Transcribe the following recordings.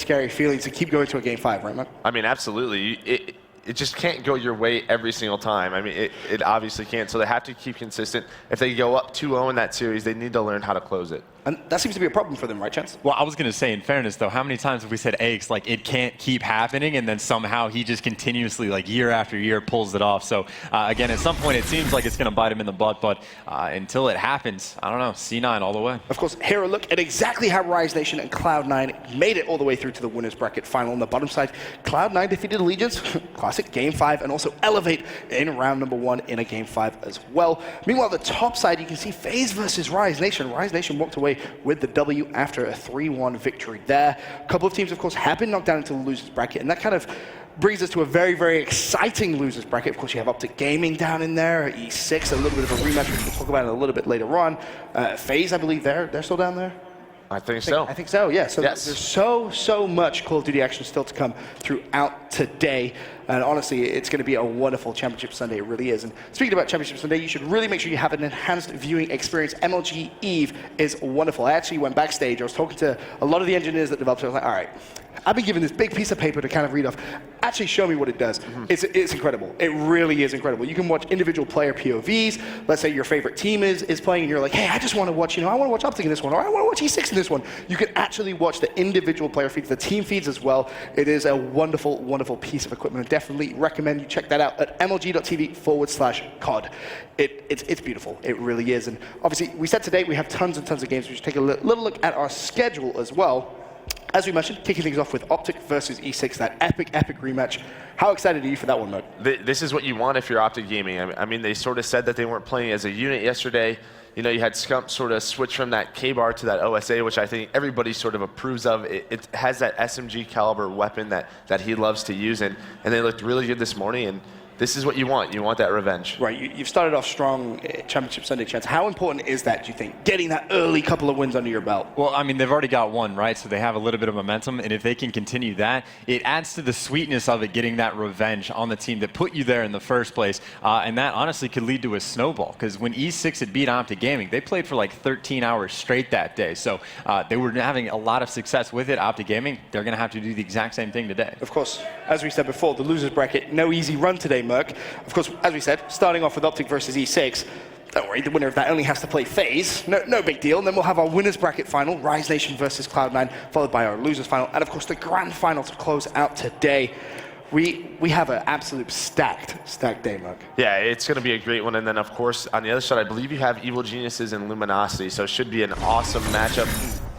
scary feeling to keep going to a game 5, right, Mark? I mean, absolutely. It just can't go your way every single time. I mean, it obviously can't. So they have to keep consistent. If they go up 2-0 in that series, they need to learn how to close it. And that seems to be a problem for them, right, Chance? Well, I was going to say, in fairness, though, how many times have we said Aches, like, it can't keep happening, and then somehow he just continuously, like, year after year, pulls it off. So, again, at some point, it seems like it's going to bite him in the butt, but until it happens, I don't know, C9 all the way. Of course, here a look at exactly how Rise Nation and Cloud9 made it all the way through to the winners bracket final. On the bottom side, Cloud9 defeated Allegiance, classic game 5, and also Elevate in round number 1 in a game 5 as well. Meanwhile, the top side, you can see FaZe versus Rise Nation. Rise Nation walked away with the W after a 3-1 victory there. A couple of teams, of course, have been knocked down into the losers bracket, and that kind of brings us to a very, very exciting losers bracket. Of course, you have Optic Gaming down in there, E6, a little bit of a rematch, which we'll talk about it a little bit later on. FaZe, I believe they're still down there? I think so. I think so, yeah. So yes. There's so much Call of Duty action still to come throughout today. And honestly, it's going to be a wonderful Championship Sunday. It really is. And speaking about Championship Sunday, you should really make sure you have an enhanced viewing experience. MLG Eve is wonderful. I actually went backstage. I was talking to a lot of the engineers that developed it. I was like, all right, I've been given this big piece of paper to kind of read off. Actually show me what it does. It's incredible. It really is incredible. You can watch individual player POVs. Let's say your favorite team is playing and you're like, hey, I just want to watch, I want to watch Optic in this one, or I want to watch E6 in this one. You can actually watch the individual player feeds, the team feeds as well. It is a wonderful, wonderful piece of equipment. I definitely recommend you check that out at mlg.tv/COD. It's beautiful. It really is. And obviously, we said today we have tons and tons of games. We should take a little look at our schedule as well. As we mentioned, kicking things off with Optic versus E6, that epic rematch. How excited are you for that one, Mo? This is what you want if you're Optic Gaming. I mean, they sort of said that they weren't playing as a unit yesterday. You know, you had Scump sort of switch from that K-bar to that OSA, which I think everybody sort of approves of. It has that SMG caliber weapon that he loves to use, and they looked really good this morning. And this is what you want. You want that revenge. Right. You've started off strong Championship Sunday, Chance. How important is that, do you think, getting that early couple of wins under your belt? Well, I mean, they've already got one, right? So they have a little bit of momentum, and if they can continue that, it adds to the sweetness of it, getting that revenge on the team that put you there in the first place. And that honestly could lead to a snowball, because when E6 had beat Optic Gaming, they played for like 13 hours straight that day. So they were having a lot of success with it. Optic Gaming, they're going to have to do the exact same thing today. Of course, as we said before, the losers bracket, no easy run today, Merc. Of course, as we said, starting off with Optic versus E6. Don't worry, the winner of that only has to play FaZe. No big deal. And then we'll have our winners bracket final, Rise Nation versus Cloud9, followed by our losers final, and of course the grand final to close out today. We have an absolute stacked day, Mark. Yeah, it's going to be a great one. And then, of course, on the other side, I believe you have Evil Geniuses and Luminosity, so it should be an awesome matchup.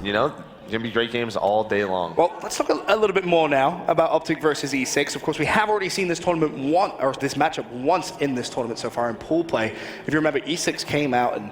You know, going to be great games all day long. Well, let's talk a little bit more now about Optic versus E6. Of course, we have already seen this tournament this matchup once in this tournament so far in pool play. If you remember, E6 came out and,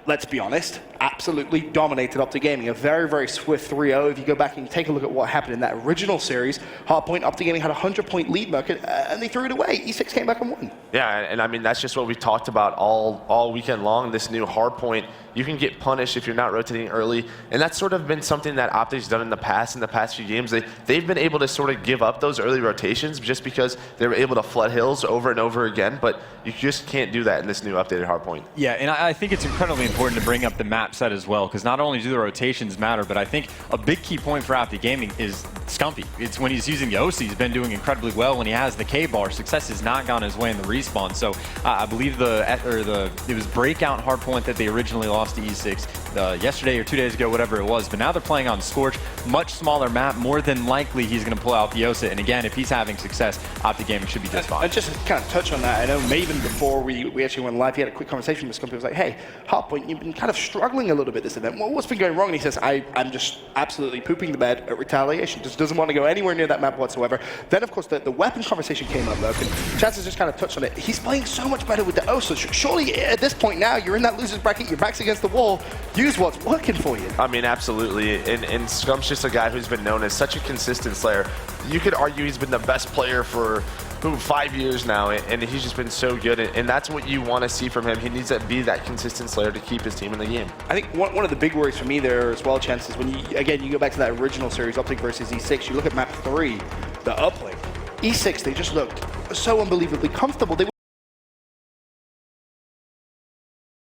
let's be honest, absolutely dominated Optic Gaming. A very swift 3-0. If you go back and take a look at what happened in that original series, Hardpoint, Optic Gaming had a 100-point lead, and they threw it away. E6 came back and won. Yeah, and I mean, that's just what we talked about all weekend long, this new Hardpoint. You can get punished if you're not rotating early, and that's sort of been something that Optic's done in the past few games. They've been able to sort of give up those early rotations just because they were able to flood hills over and over again, but you just can't do that in this new updated Hardpoint. Yeah, and I think it's incredibly important to bring up the map set as well, because not only do the rotations matter, but I think a big key point for Optic Gaming is Scumpy. It's when he's using the OC, he's been doing incredibly well. When he has the K-bar, success has not gone his way in the respawn. So I believe it was Breakout Hardpoint that they originally lost to E6 yesterday or 2 days ago, whatever it was. But now they're playing on Scorch, much smaller map. More than likely, he's going to pull out the OSA. And again, if he's having success, Optic Gaming should be just fine. And just to kind of touch on that, I know Maven, before we actually went live, he had a quick conversation with Scumpy. He was like, hey, Hardpoint, you've been kind of struggling a little bit this event. Well, what's been going wrong? And he says, I'm just absolutely pooping the bed at Retaliation. Just doesn't want to go anywhere near that map whatsoever. Then, of course, the weapon conversation came up, though, and Chance has just kind of touched on it. He's playing so much better with the OSA. Surely, at this point now, you're in that loser's bracket, your back's against the wall. Use what's working for you. I mean, absolutely. And Scump's just a guy who's been known as such a consistent slayer. You could argue he's been the best player for 5 years now, and he's just been so good, and that's what you want to see from him. He needs to be that consistent slayer to keep his team in the game. I think one of the big worries for me there as well, Chance, is when you go back to that original series, Optic versus E6, you look at map 3, the uplink. E6, they just looked so unbelievably comfortable. In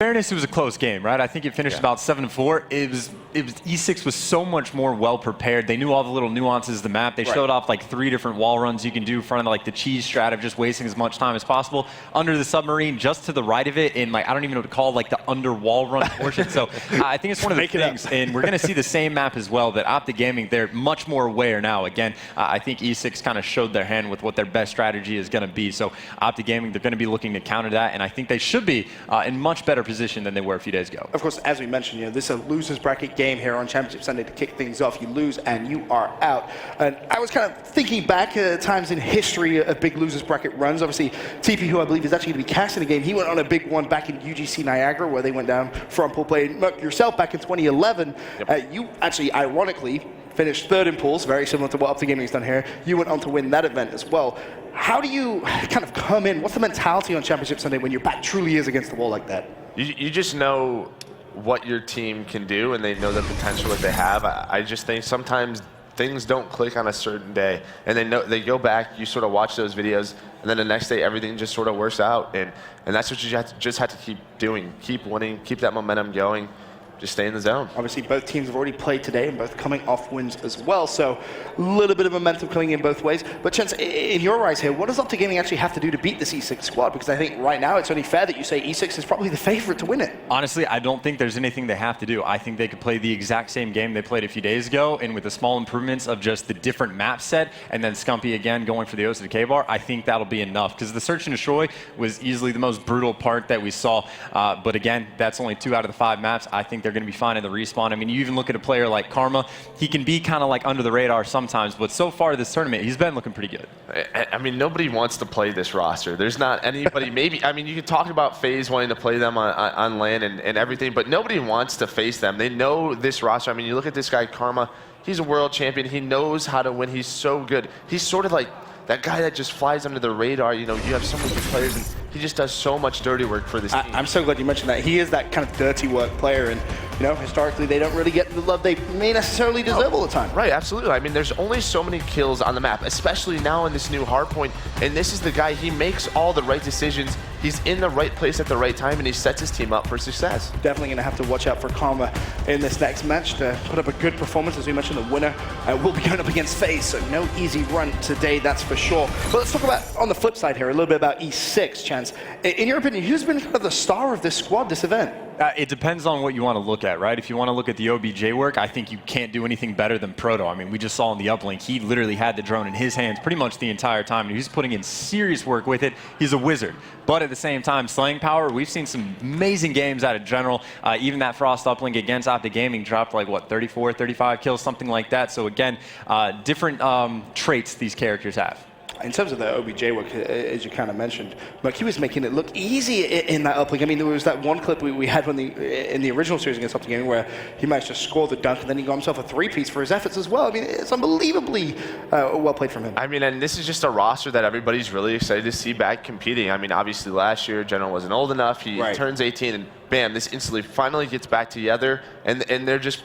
fairness, it was a close game, right? I think it finished about 7-4. It was E6 was so much more well prepared. They knew all the little nuances of the map. They showed off like 3 different wall runs you can do in front of like the cheese strat of just wasting as much time as possible. Under the submarine, just to the right of it, in like, I don't even know what to call like the under wall run portion. So I think it's one of the things, and we're going to see the same map as well, that Optic Gaming, they're much more aware now. Again, I think E6 kind of showed their hand with what their best strategy is going to be. So Optic Gaming, they're going to be looking to counter that, and I think they should be in much better position than they were a few days ago. Of course, as we mentioned, this is a loser's bracket game here on Championship Sunday to kick things off. You lose and you are out. And I was kind of thinking back at times in history of big losers bracket runs. Obviously, TP, who I believe is actually going to be casting the game, he went on a big one back in UGC Niagara where they went down from pool play. And Merc, yourself back in 2011, you actually, ironically, finished 3rd in pools, very similar to what Optic Gaming has done here. You went on to win that event as well. How do you kind of come in? What's the mentality on Championship Sunday when your back truly is against the wall like that? You just know what your team can do, and they know the potential that they have. I just think sometimes things don't click on a certain day, and they go back, you sort of watch those videos, and then the next day everything just sort of works out, and that's what you just have to keep doing. Keep winning, keep that momentum going. Just stay in the zone. Obviously, both teams have already played today and both coming off wins as well, so a little bit of momentum coming in both ways. But Chance, in your eyes here, what does Optic Gaming actually have to do to beat this E6 squad? Because I think right now it's only fair that you say E6 is probably the favorite to win it. Honestly, I don't think there's anything they have to do. I think they could play the exact same game they played a few days ago, and with the small improvements of just the different map set, and then Scumpy again going for the O's to the K-bar, I think that'll be enough. Because the Search and Destroy was easily the most brutal part that we saw. But again, that's only 2 out of the 5 maps. I think they're going to be fine in the respawn. I mean, you even look at a player like Karma, he can be kind of like under the radar sometimes, but so far this tournament, he's been looking pretty good. I mean, nobody wants to play this roster. There's not anybody, maybe, I mean, you can talk about FaZe wanting to play them on LAN and everything, but nobody wants to face them. They know this roster. I mean, you look at this guy, Karma, he's a world champion. He knows how to win. He's so good. He's sort of like that guy that just flies under the radar. You have so many good players, and he just does so much dirty work for this team. I'm so glad you mentioned that. He is that kind of dirty work player, and historically they don't really get the love they may necessarily deserve all the time. Right, absolutely. I mean, there's only so many kills on the map, especially now in this new hardpoint, and this is the guy, he makes all the right decisions. He's in the right place at the right time, and he sets his team up for success. Definitely going to have to watch out for Karma in this next match to put up a good performance. As we mentioned, the winner will be going up against FaZe, so no easy run today, that's for sure. But let's talk about, on the flip side here, a little bit about E6, Chance. In your opinion, who's been kind of the star of this squad, this event? It depends on what you want to look at, right? If you want to look at the OBJ work, I think you can't do anything better than Proto. I mean, we just saw in the uplink, he literally had the drone in his hands pretty much the entire time, and he's putting in serious work with it. He's a wizard. But at the same time, slaying power, we've seen some amazing games out of General. Even that Frost uplink against Optic Gaming dropped like, what, 34, 35 kills, something like that. So again, different traits these characters have. In terms of the OBJ work, as you kind of mentioned, Mark, he was making it look easy in that uplink. I mean, there was that one clip we had in the original series against Optic Gaming where he managed to score the dunk, and then he got himself a 3-piece for his efforts as well. I mean, it's unbelievably well played from him. I mean, and this is just a roster that everybody's really excited to see back competing. I mean, obviously last year, General wasn't old enough. He turns 18, and bam, this instantly finally gets back together, and they're just...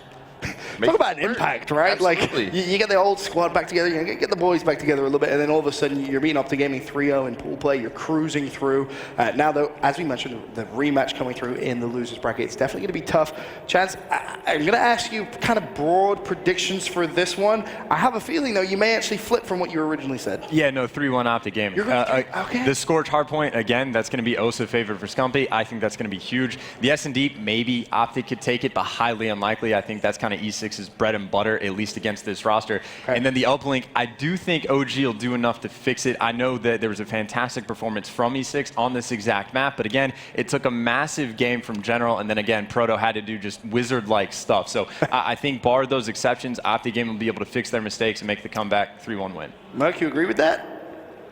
Talk about an impact, right? Absolutely. Like, you get the old squad back together, you get the boys back together a little bit, and then all of a sudden you're beating Optic Gaming 3-0 in pool play, you're cruising through. Now, though, as we mentioned, the rematch coming through in the losers bracket, it's definitely going to be tough. Chance, I'm going to ask you kind of broad predictions for this one. I have a feeling, though, you may actually flip from what you originally said. Yeah, no, 3-1 Optic Gaming. You're going to okay. The Scorch hardpoint, again, that's going to be Osa favorite for Scumpy. I think that's going to be huge. The S&D, maybe Optic could take it, but highly unlikely. I think that's kind of E6's bread and butter, at least against this roster. Okay. And then the uplink, I do think OG will do enough to fix it. I know that there was a fantastic performance from E6 on this exact map, but again, it took a massive game from General, and then again, Proto had to do just wizard-like stuff. So I think bar those exceptions, Optic Gaming will be able to fix their mistakes and make the comeback 3-1 win. Mark, you agree with that?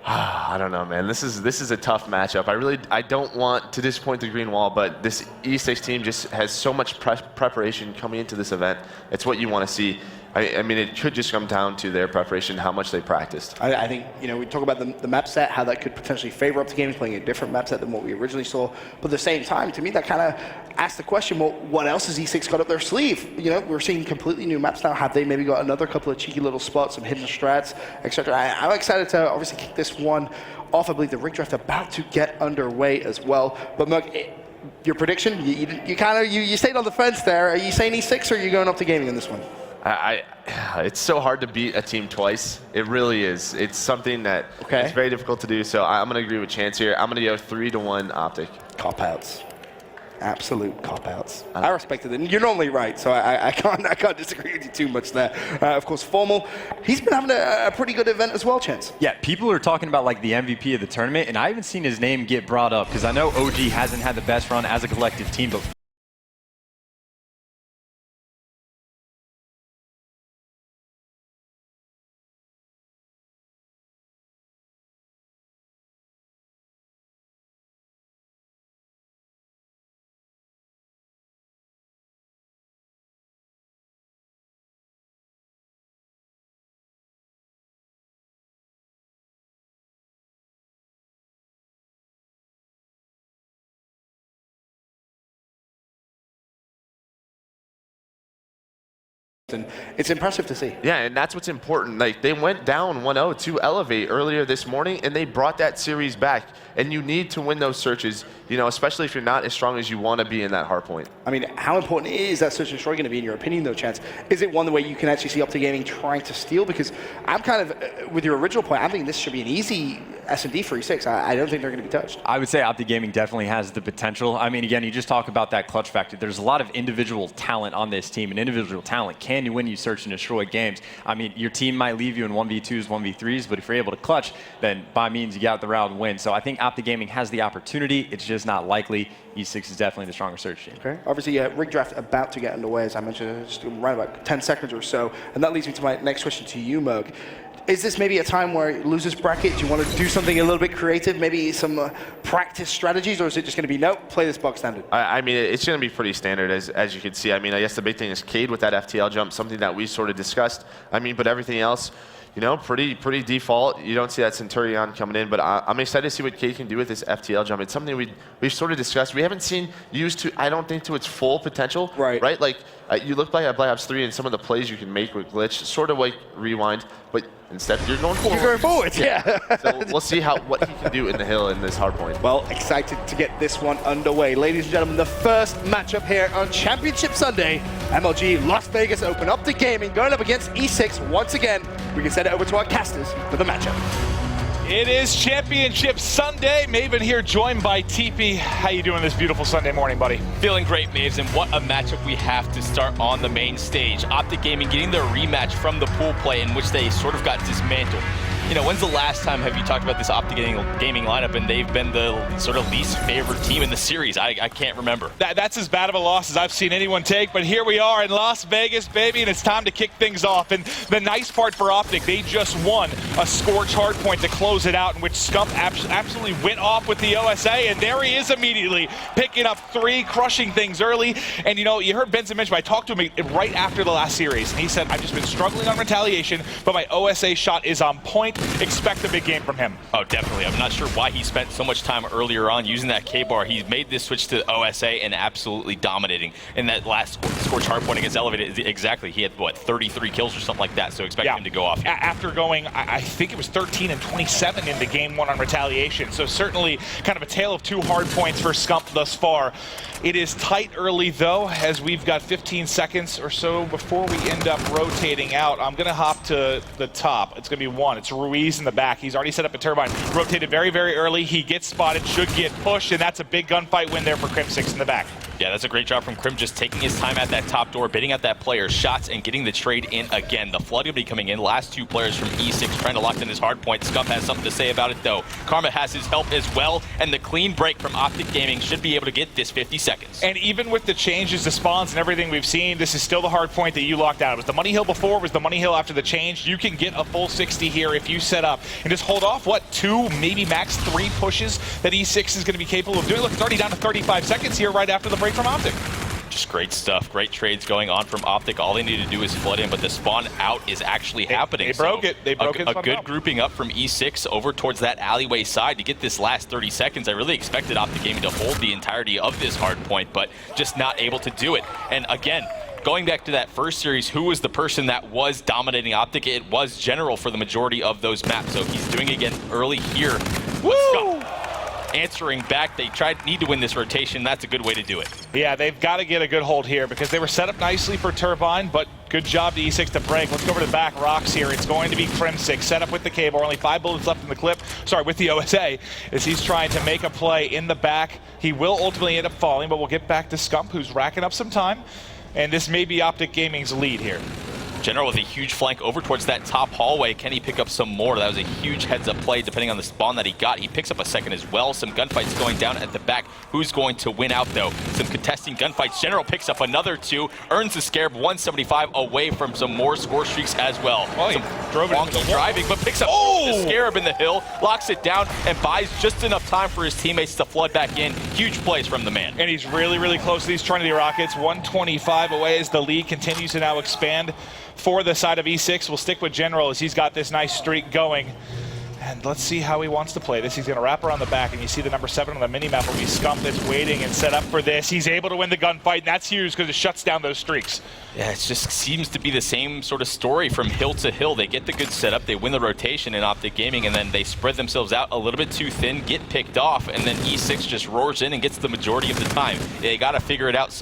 I don't know, man. This is a tough matchup. I don't want to disappoint the Green Wall, but this E6 team just has so much preparation coming into this event. It's what you want to see. I mean, it could just come down to their preparation, how much they practiced. I think, we talk about the map set, how that could potentially favor Optic Gaming playing a different map set than what we originally saw. But at the same time, to me, that kind of asks the question, well, what else has E6 got up their sleeve? We're seeing completely new maps now. Have they maybe got another couple of cheeky little spots, some hidden strats, etc.? I'm excited to obviously kick this one off. I believe the rig draft about to get underway as well. But Merc, Your prediction? You stayed on the fence there. Are you saying E6 or are you going Optic Gaming in this one? It's so hard to beat a team twice. It really is. It's something that it's very difficult to do. So I'm going to agree with Chance here. I'm going to go 3-1 Optic. Cop-outs. Absolute cop-outs. I respect it. And you're normally right, so I can't disagree with you too much there. Of course, Formal, he's been having a pretty good event as well, Chance. Yeah, people are talking about like the MVP of the tournament, and I haven't seen his name get brought up because I know OG hasn't had the best run as a collective team, but And it's impressive to see. Yeah, and that's what's important. Like, they went down 1-0 to Elevate earlier this morning, and they brought that series back. And you need to win those searches, you know, especially if you're not as strong as you want to be in that hard point. I mean, how important is that search and destroy going to be in your opinion, though, Chance? Is it one where you can actually see Optic Gaming trying to steal? Because I'm kind of, with your original point, I think this should be an easy S&D for E6. I don't think they're going to be touched. I would say Optic Gaming definitely has the potential. I mean, again, you just talk about that clutch factor. There's a lot of individual talent on this team, and individual talent can win you search and destroy games. I mean, your team might leave you in 1v2s, 1v3s, but if you're able to clutch, then by means you get out the round and win. So I think Optic Gaming has the opportunity. It's just not likely. E6 is definitely the stronger search team. Okay. Obviously, rig draft about to get underway, as I mentioned, just around about 10 seconds or so. And that leads me to my next question to you, Merg. Is this maybe a time where losers bracket, do you want to do something a little bit creative, maybe some practice strategies, or is it just going to be, nope, play this box standard? I mean, it's going to be pretty standard, as you can see. I mean, I guess the big thing is Cade with that FTL jump, something that we sort of discussed. I mean, but everything else, you know, pretty default. You don't see that Centurion coming in, but I'm excited to see what Cade can do with this FTL jump. It's something we've sort of discussed. We haven't seen used to, I don't think, to its full potential. Right. Right? Like, you look back at Black Ops 3 and some of the plays you can make with glitch, sort of like rewind, but instead you're going forward. You're going forward, yeah. So we'll see what he can do in the hill in this hard point. Well, excited to get this one underway. Ladies and gentlemen, the first matchup here on Championship Sunday, MLG Las Vegas Open. Optic Gaming going up against E6 once again. We can send it over to our casters for the matchup. It is Championship Sunday. Maven here, joined by TP. How you doing this beautiful Sunday morning, buddy? Feeling great, Maves, and what a matchup we have to start on the main stage. Optic Gaming getting their rematch from the pool play in which they sort of got dismantled. You know, when's the last time have you talked about this Optic Gaming lineup and they've been the sort of least favored team in the series? I can't remember. That's as bad of a loss as I've seen anyone take, but here we are in Las Vegas, baby, and it's time to kick things off. And the nice part for Optic, they just won a scorch hard point to close it out, in which Scump absolutely went off with the OSA, and there he is immediately, picking up 3, crushing things early. And you know, you heard Benson mention, I talked to him right after the last series, and he said, I've just been struggling on retaliation, but my OSA shot is on point. Expect a big game from him. Oh, definitely. I'm not sure why he spent so much time earlier on using that K-bar. He's made this switch to OSA and absolutely dominating. In that last scorch hardpoint against Elevated, exactly, he had, what, 33 kills or something like that, so expect him to go off. After going, I think it was 13 and 27 in the game 1 on retaliation, so certainly kind of a tale of 2 hard points for Scump thus far. It is tight early, though, as we've got 15 seconds or so before we end up rotating out. I'm going to hop to the top. It's going to be 1. It's Ruiz in the back. He's already set up a turbine. Rotated very, very early. He gets spotted, should get pushed, and that's a big gunfight win there for Crim6 in the back. Yeah, that's a great job from Crim, just taking his time at that top door, bidding at that player's shots, and getting the trade in again. The flood will be coming in. Last 2 players from E6 trying to lock in his hard point. Scump has something to say about it, though. Karma has his help as well, and the clean break from Optic Gaming should be able to get this 50 seconds. And even with the changes to spawns and everything we've seen, this is still the hard point that you locked out. It was the money hill before, was the money hill after the change. You can get a full 60 here if you set up and just hold off, what, 2, maybe max 3 pushes that E6 is going to be capable of doing. Look, it's already down to 35 seconds here right after the break from Optic. Just great stuff. Great trades going on from Optic. All they need to do is flood in, but the spawn out is actually happening. They broke it. They broke it. A good grouping up from E6 over towards that alleyway side to get this last 30 seconds. I really expected Optic Gaming to hold the entirety of this hard point, but just not able to do it. And again, going back to that first series, who was the person that was dominating Optic? It was General for the majority of those maps, so he's doing it again early here. Woo! answering back. They need to win this rotation. That's a good way to do it. Yeah, they've got to get a good hold here because they were set up nicely for Turbine, but good job to E6 to break. Let's go over to the back rocks here. It's going to be Crimsic set up with the K-Bar. Only 5 bullets left in the clip. Sorry, with the OSA, as he's trying to make a play in the back. He will ultimately end up falling, but we'll get back to Scump, who's racking up some time. And this may be Optic Gaming's lead here. General with a huge flank over towards that top hallway. Can he pick up some more? That was a huge heads-up play depending on the spawn that he got. He picks up a second as well. Some gunfights going down at the back. Who's going to win out, though? Some contesting gunfights. General picks up another 2. Earns the Scarab 175 away from some more score streaks as well. Oh, he drove it into the driving, but picks up the Scarab in the hill, locks it down, and buys just enough time for his teammates to flood back in. Huge plays from the man. And he's really, really close to these Trinity Rockets. 125 away as the lead continues to now expand for the side of E6. We'll stick with General as he's got this nice streak going. And let's see how he wants to play this. He's going to wrap around the back, and you see the number 7 on the minimap will be Scump that's waiting and set up for this. He's able to win the gunfight, and that's huge because it shuts down those streaks. Yeah, it just seems to be the same sort of story from hill to hill. They get the good setup, they win the rotation in Optic Gaming, and then they spread themselves out a little bit too thin, get picked off, and then E6 just roars in and gets the majority of the time. They got to figure it out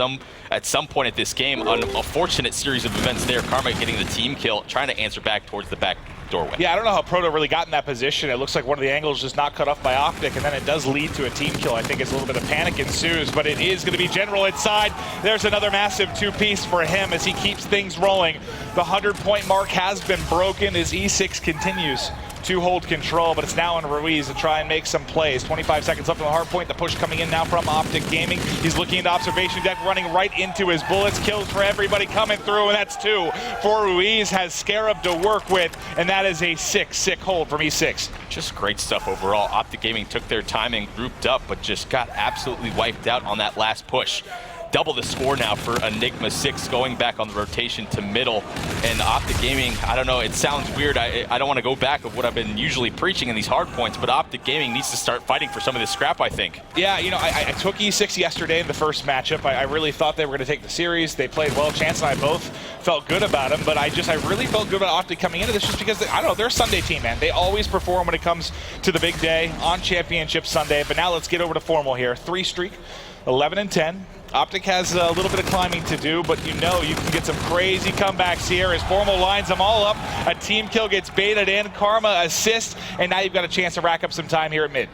at some point at this game. An unfortunate series of events there. Karma getting the team kill, trying to answer back towards the back doorway. Yeah, I don't know how Proto really got in that position. It looks like one of the angles just not cut off by Optic, and then it does lead to a team kill. I think it's a little bit of panic ensues, but it is going to be General inside. There's another massive 2-piece for him as he keeps things rolling. The 100-point mark has been broken as E6 continues to hold control, but it's now on Ruiz to try and make some plays. 25 seconds left on the hard point. The push coming in now from Optic Gaming. He's looking into observation deck, running right into his bullets. Kills for everybody coming through, and that's 2 for Ruiz. Has Scarab to work with, and that is a sick hold from E6. Just great stuff overall. Optic Gaming took their time and grouped up, but just got absolutely wiped out on that last push. Double the score now for Enigma 6 going back on the rotation to middle. And Optic Gaming, I don't know, it sounds weird. I don't want to go back of what I've been usually preaching in these hard points, but Optic Gaming needs to start fighting for some of this scrap, I think. Yeah, you know, I took E6 yesterday in the first matchup. I really thought they were going to take the series. They played well. Chance and I both felt good about them, but I really felt good about Optic coming into this just because, I don't know, they're a Sunday team, man. They always perform when it comes to the big day on Championship Sunday. But now let's get over to Formal here. 3 streak, 11-10. Optic has a little bit of climbing to do, but you know you can get some crazy comebacks here as Formal lines them all up. A team kill gets baited in, Karma assists, and now you've got a chance to rack up some time here at mid.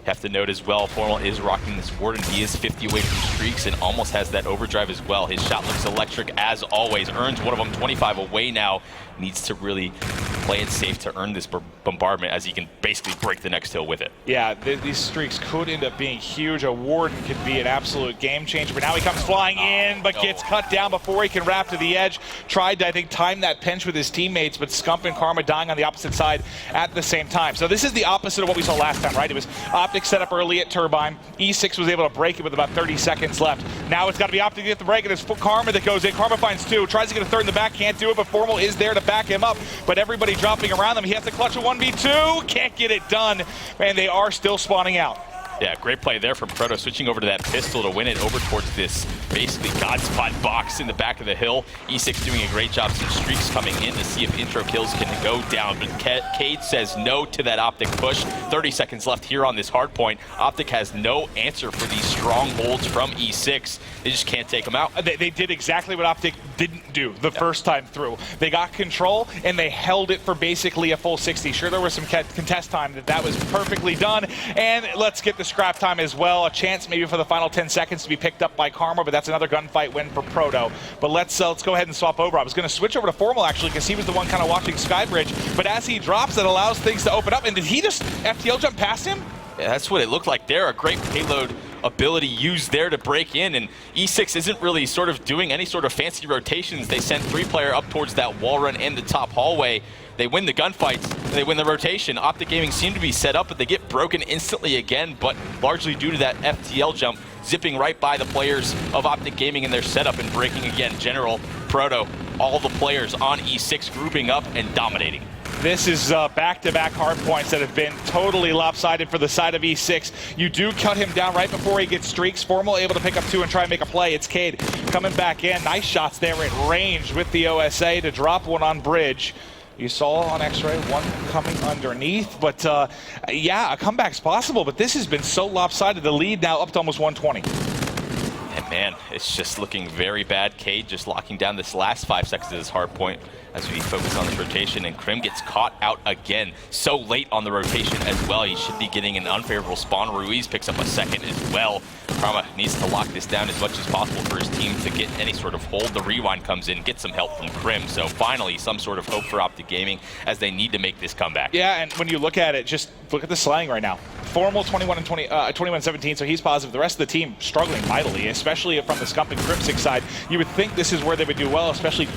Have to note as well, Formal is rocking this Warden. He is 50 away from streaks and almost has that overdrive as well. His shot looks electric as always. Earns one of them 25 away now. Needs to really play it safe to earn this bombardment as he can basically break the next hill with it. Yeah, these streaks could end up being huge. A Warden could be an absolute game changer, but now he comes flying in, but gets cut down before he can wrap to the edge. Tried to, I think, time that pinch with his teammates, but Scump and Karma dying on the opposite side at the same time. So this is the opposite of what we saw last time, right? It was Optic set up early at Turbine. E6 was able to break it with about 30 seconds left. Now it's got to be Optic to get the break, and it's Karma that goes in. Karma finds 2, tries to get a third in the back, can't do it, but Formal is there to back him up. But everybody dropping around him. He has to clutch a 1v2, can't get it done, and they are still spawning out. Yeah, great play there from Proto, switching over to that pistol to win it over towards this basically God spot box in the back of the hill. E6 doing a great job. Some streaks coming in to see if intro kills can go down, but Cade says no to that Optic push. 30 seconds left here on this hard point. Optic has no answer for these strongholds from E6. They just can't take them out. They did exactly what Optic didn't do the first time through. They got control, and they held it for basically a full 60. Sure, there was some contest time that was perfectly done, and let's get the scrap time as well. A chance maybe for the final 10 seconds to be picked up by Karma, but that's another gunfight win for Proto. But let's go ahead and swap over. I was going to switch over to Formal, actually, because he was the one kind of watching Skybridge, but as he drops, it allows things to open up. And did he just FTL jump past him? Yeah, that's what it looked like there. A great payload ability used there to break in, and E6 isn't really sort of doing any sort of fancy rotations. They sent 3-player up towards that wall run and the top hallway. They win the gunfights, and they win the rotation. Optic Gaming seem to be set up, but they get broken instantly again, but largely due to that FTL jump, zipping right by the players of Optic Gaming in their setup and breaking again. General, Proto, all the players on E6 grouping up and dominating. This is back-to-back hard points that have been totally lopsided for the side of E6. You do cut him down right before he gets streaks. Formal able to pick up 2 and try and make a play. It's Cade coming back in. Nice shots there at range with the OSA to drop one on bridge. You saw on X-Ray one coming underneath, but yeah, a comeback's possible, but this has been so lopsided. The lead now up to almost 120. And man, it's just looking very bad. Cade just locking down this last 5 seconds of this hard point as we focus on this rotation, and Krim gets caught out again. So late on the rotation as well. He should be getting an unfavorable spawn. Ruiz picks up a second as well. Karma needs to lock this down as much as possible for his team to get any sort of hold. The rewind comes in, get some help from Krim. So finally, some sort of hope for Optic Gaming as they need to make this comeback. Yeah, and when you look at it, just look at the slang right now. Formal 21-17, so he's positive. The rest of the team struggling mightily, especially from the Scump and Crimsic side. You would think this is where they would do well, especially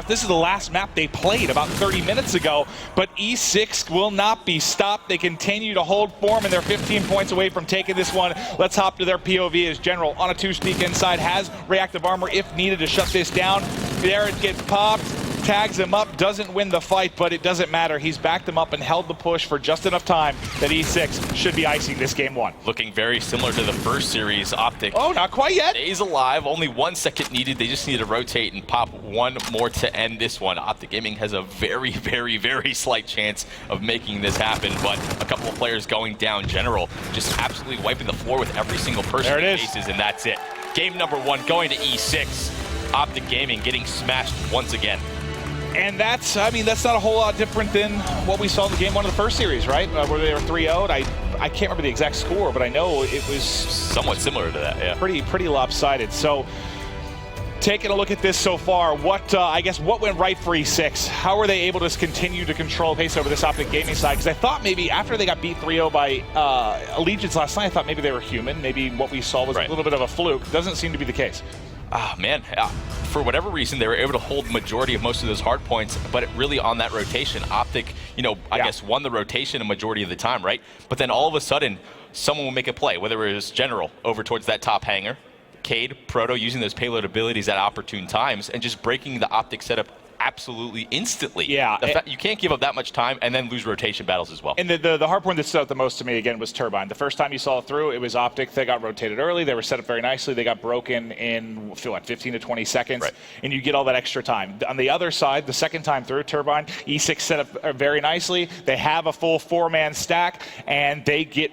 this is the last map they played about 30 minutes ago, but E6 will not be stopped. They continue to hold form, and they're 15 points away from taking this one. Let's hop to their POV as General on a 2 sneak inside, has reactive armor if needed to shut this down. There it gets popped. Tags him up, doesn't win the fight, but it doesn't matter. He's backed him up and held the push for just enough time that E6 should be icing this game 1. Looking very similar to the first series. Optic. Oh, not quite yet. Stays alive. Only 1 second needed. They just need to rotate and pop one more to end this one. Optic Gaming has a very, very, very slight chance of making this happen, but a couple of players going down. General just absolutely wiping the floor with every single person there it he is. faces, and that's it. Game number 1 going to E6. Optic Gaming getting smashed once again. And that's, I mean, that's not a whole lot different than what we saw in the game 1 of the first series, right? Where they were 3-0'd. I can't remember the exact score, but I know it was somewhat similar to that, yeah. Pretty lopsided. So, taking a look at this so far, what I guess what went right for E6? How were they able to continue to control pace over this Optic Gaming side? Because I thought maybe after they got beat 3-0 by Allegiance last night, I thought maybe they were human. Maybe what we saw was a little bit of a fluke. Doesn't seem to be the case. Ah, man, for whatever reason, they were able to hold the majority of most of those hard points, but it really on that rotation, Optic, I guess won the rotation a majority of the time, right? But then all of a sudden, someone will make a play, whether it was General over towards that top hanger, Cade, Proto using those payload abilities at opportune times, and just breaking the Optic setup absolutely instantly. Yeah. You can't give up that much time and then lose rotation battles as well. And the hard point that stood out the most to me, again, was Turbine. The first time you saw it through, it was Optic. They got rotated early. They were set up very nicely. They got broken in, 15 to 20 seconds. Right. And you get all that extra time. On the other side, the second time through, Turbine, E6 set up very nicely. They have a full 4-man stack, and they get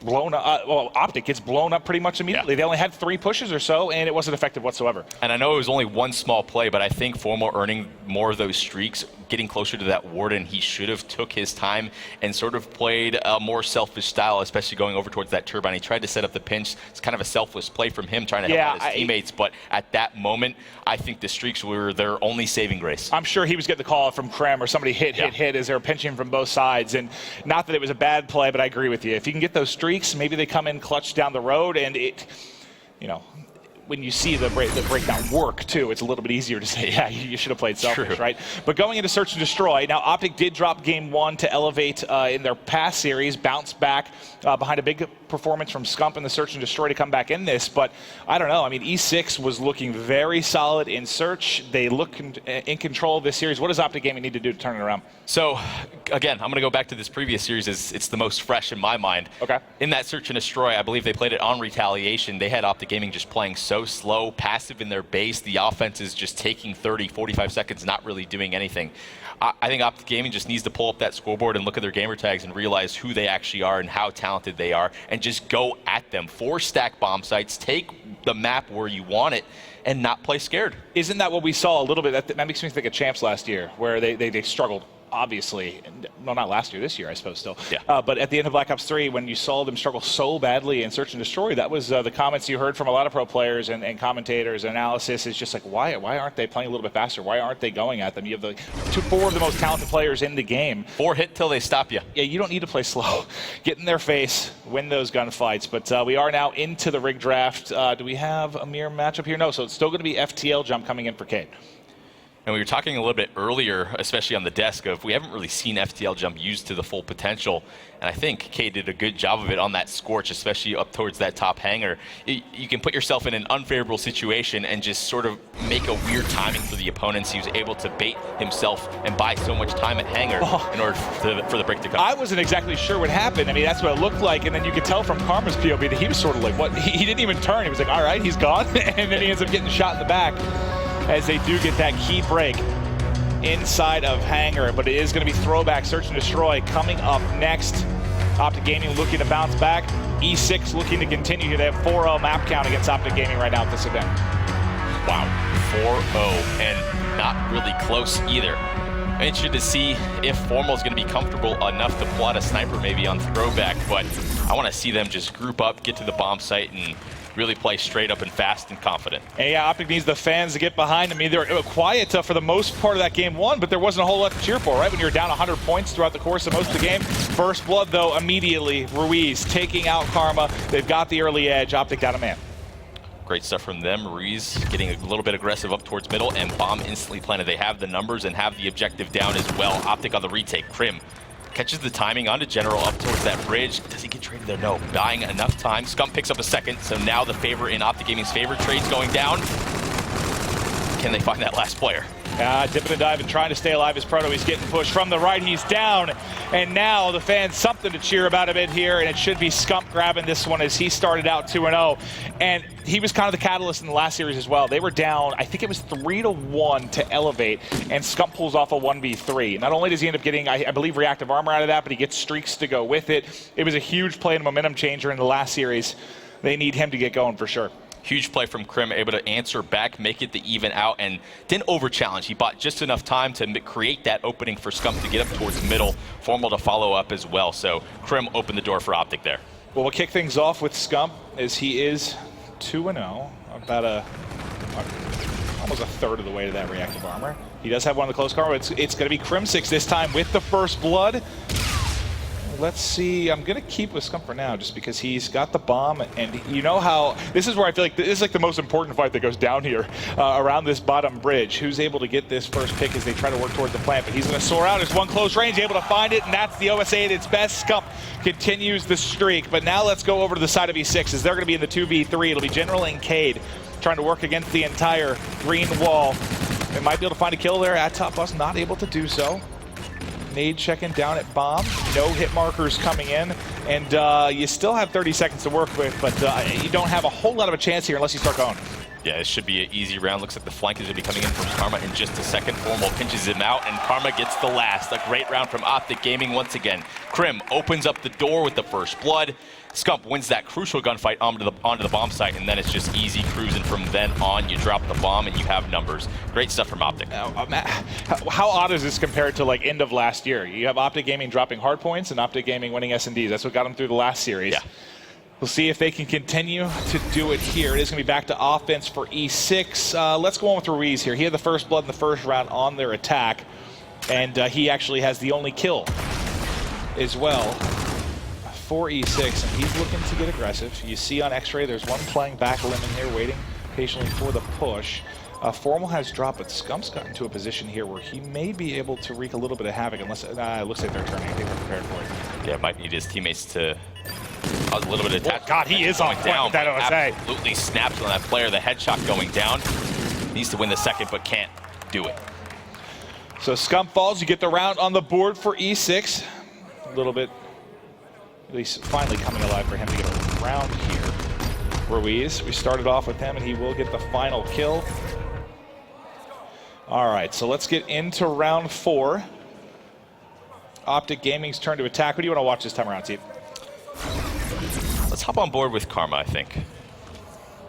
blown up. Well, Optic gets blown up pretty much immediately. Yeah. They only had 3 pushes or so, and it wasn't effective whatsoever. And I know it was only 1 small play, but I think Formal earning more of those streaks, getting closer to that Warden, he should have took his time and sort of played a more selfish style, especially going over towards that Turbine. He tried to set up the pinch. It's kind of a selfless play from him, trying to help out his teammates. But at that moment, I think the streaks were their only saving grace. I'm sure he was getting the call from Krem or somebody hit as they were pinching from both sides. And not that it was a bad play, but I agree with you. If you can get those streaks, maybe they come in clutch down the road, and it, when you see the breakdown work too, it's a little bit easier to say, yeah, you should have played selfish, right? But going into Search and Destroy, now Optic did drop game 1 to elevate in their past series, bounce back behind a big performance from Scump in the Search and Destroy to come back in this. But I don't know. I mean, E6 was looking very solid in Search. They look in control of this series. What does Optic Gaming need to do to turn it around? So, again, I'm going to go back to this previous series as it's the most fresh in my mind. Okay. In that Search and Destroy, I believe they played it on Retaliation. They had Optic Gaming just playing so slow, passive in their base. The offense is just taking 30, 45 seconds, not really doing anything. I think Optic Gaming just needs to pull up that scoreboard and look at their gamer tags and realize who they actually are and how talented they are, and just go at them. 4 stack bomb sites, take the map where you want it, and not play scared. Isn't that what we saw a little bit? That makes me think of Champs last year, where they struggled. Obviously, well, not last year, this year, I suppose still. Yeah. But at the end of Black Ops 3, when you saw them struggle so badly in Search and Destroy, that was the comments you heard from a lot of pro players and commentators and analysis. Is just like, why aren't they playing a little bit faster? Why aren't they going at them? You have 4 of the most talented players in the game. 4 hit till they stop you. Yeah, you don't need to play slow. Get in their face, win those gunfights. But we are now into the rig draft. Do we have a mirror matchup here? No, so it's still going to be FTL Jump coming in for Cade. And we were talking a little bit earlier, especially on the desk, of we haven't really seen FTL Jump used to the full potential. And I think Kay did a good job of it on that Scorch, especially up towards that top hanger. You can put yourself in an unfavorable situation and just sort of make a weird timing for the opponents. He was able to bait himself and buy so much time at hanger in order for the break to come. I wasn't exactly sure what happened. I mean, that's what it looked like. And then you could tell from Karma's POV that he was sort of like, what? He didn't even turn. He was like, all right, he's gone. And then he ends up getting shot in the back as they do get that key break. inside of Hangar, but it is going to be throwback, search and destroy coming up next. Optic Gaming looking to bounce back. E6 looking to continue here. They have 4-0 map count against Optic Gaming right now at this event. Wow, 4-0 and not really close either. I'm interested to see if Formal is going to be comfortable enough to pull out a sniper maybe on throwback, but I want to see them just group up, get to the bomb site, and really play straight up and fast and confident. And yeah, Optic needs the fans to get behind them. I mean, they were quiet for the most part of that game one, but there wasn't a whole lot to cheer for, right? When you're down 100 points throughout the course of most of the game. First blood, though, immediately, Ruiz taking out Karma. They've got the early edge. Optic down a man. Great stuff from them. Ruiz getting a little bit aggressive up towards middle, and bomb instantly planted. They have the numbers and have the objective down as well. Optic on the retake. Krim catches the timing onto General up towards that bridge. Does he get traded there? No. Buying enough time. Scump picks up a second, so now the favor in Optic Gaming's favor. Trade's going down. Can they find that last player? Dipping and diving, trying to stay alive as Proto. He's getting pushed from the right. He's down. And now the fans something to cheer about a bit here. And it should be Scump grabbing this one as he started out 2-0. And he was kind of the catalyst in the last series as well. They were down, I think it was 3-1 to elevate. And Scump pulls off a 1v3. Not only does he end up getting, I believe, reactive armor out of that, but he gets streaks to go with it. It was a huge play and momentum changer in the last series. They need him to get going for sure. Huge play from Krim, able to answer back, make it the even out, and didn't over-challenge. He bought just enough time to create that opening for Scump to get up towards middle. Formal to follow up as well, so Krim opened the door for Optic there. Well, we'll kick things off with Scump as he is 2-0, about almost a third of the way to that reactive armor. He does have one of the close cards. It's going to be Crim6 this time with the first blood. Let's see, I'm going to keep with Scump for now just because he's got the bomb, and you know how, this is where I feel like this is like the most important fight that goes down here around this bottom bridge. Who's able to get this first pick as they try to work towards the plant, but he's going to soar out. There's one close range, able to find it, and that's the OSA at its best. Scump continues the streak, but now let's go over to the side of E6 as they're going to be in the 2v3. It'll be General and Cade trying to work against the entire green wall. They might be able to find a kill there at top bus, not able to do so. Nade checking down at bomb, no hit markers coming in, and you still have 30 seconds to work with, but you don't have a whole lot of a chance here unless you start going. Yeah, it should be an easy round. Looks like the flank is going to be coming in from Karma in just a second. Formal pinches him out, and Karma gets the last. A great round from Optic Gaming once again. Krim opens up the door with the first blood. Scump wins that crucial gunfight onto the bomb site, and then it's just easy cruising from then on. You drop the bomb, and you have numbers. Great stuff from Optic. How odd is this compared to like end of last year? You have Optic Gaming dropping hard points and Optic Gaming winning S&Ds. That's what got them through the last series. Yeah. We'll see if they can continue to do it here. It is going to be back to offense for E6. Let's go on with Ruiz here. He had the first blood in the first round on their attack, and he actually has the only kill as well for E6, and he's looking to get aggressive. You see on X-Ray, there's one playing back limb in here, waiting patiently for the push. Formal has dropped, but Scump's gotten to a position here where he may be able to wreak a little bit of havoc, unless it looks like they're turning. I think they're prepared for it. Yeah, might need his teammates to cause a little bit of attack. Oh, God, he is on point with that OSA. Absolutely snaps on that player. The headshot going down. Needs to win the second, but can't do it. So Scump falls. You get the round on the board for E6. A little bit, at least finally coming alive for him to get a round here. Ruiz, we started off with him, and he will get the final kill. All right, so let's get into round 4. Optic Gaming's turn to attack. What do you want to watch this time around, Steve? Let's hop on board with Karma, I think.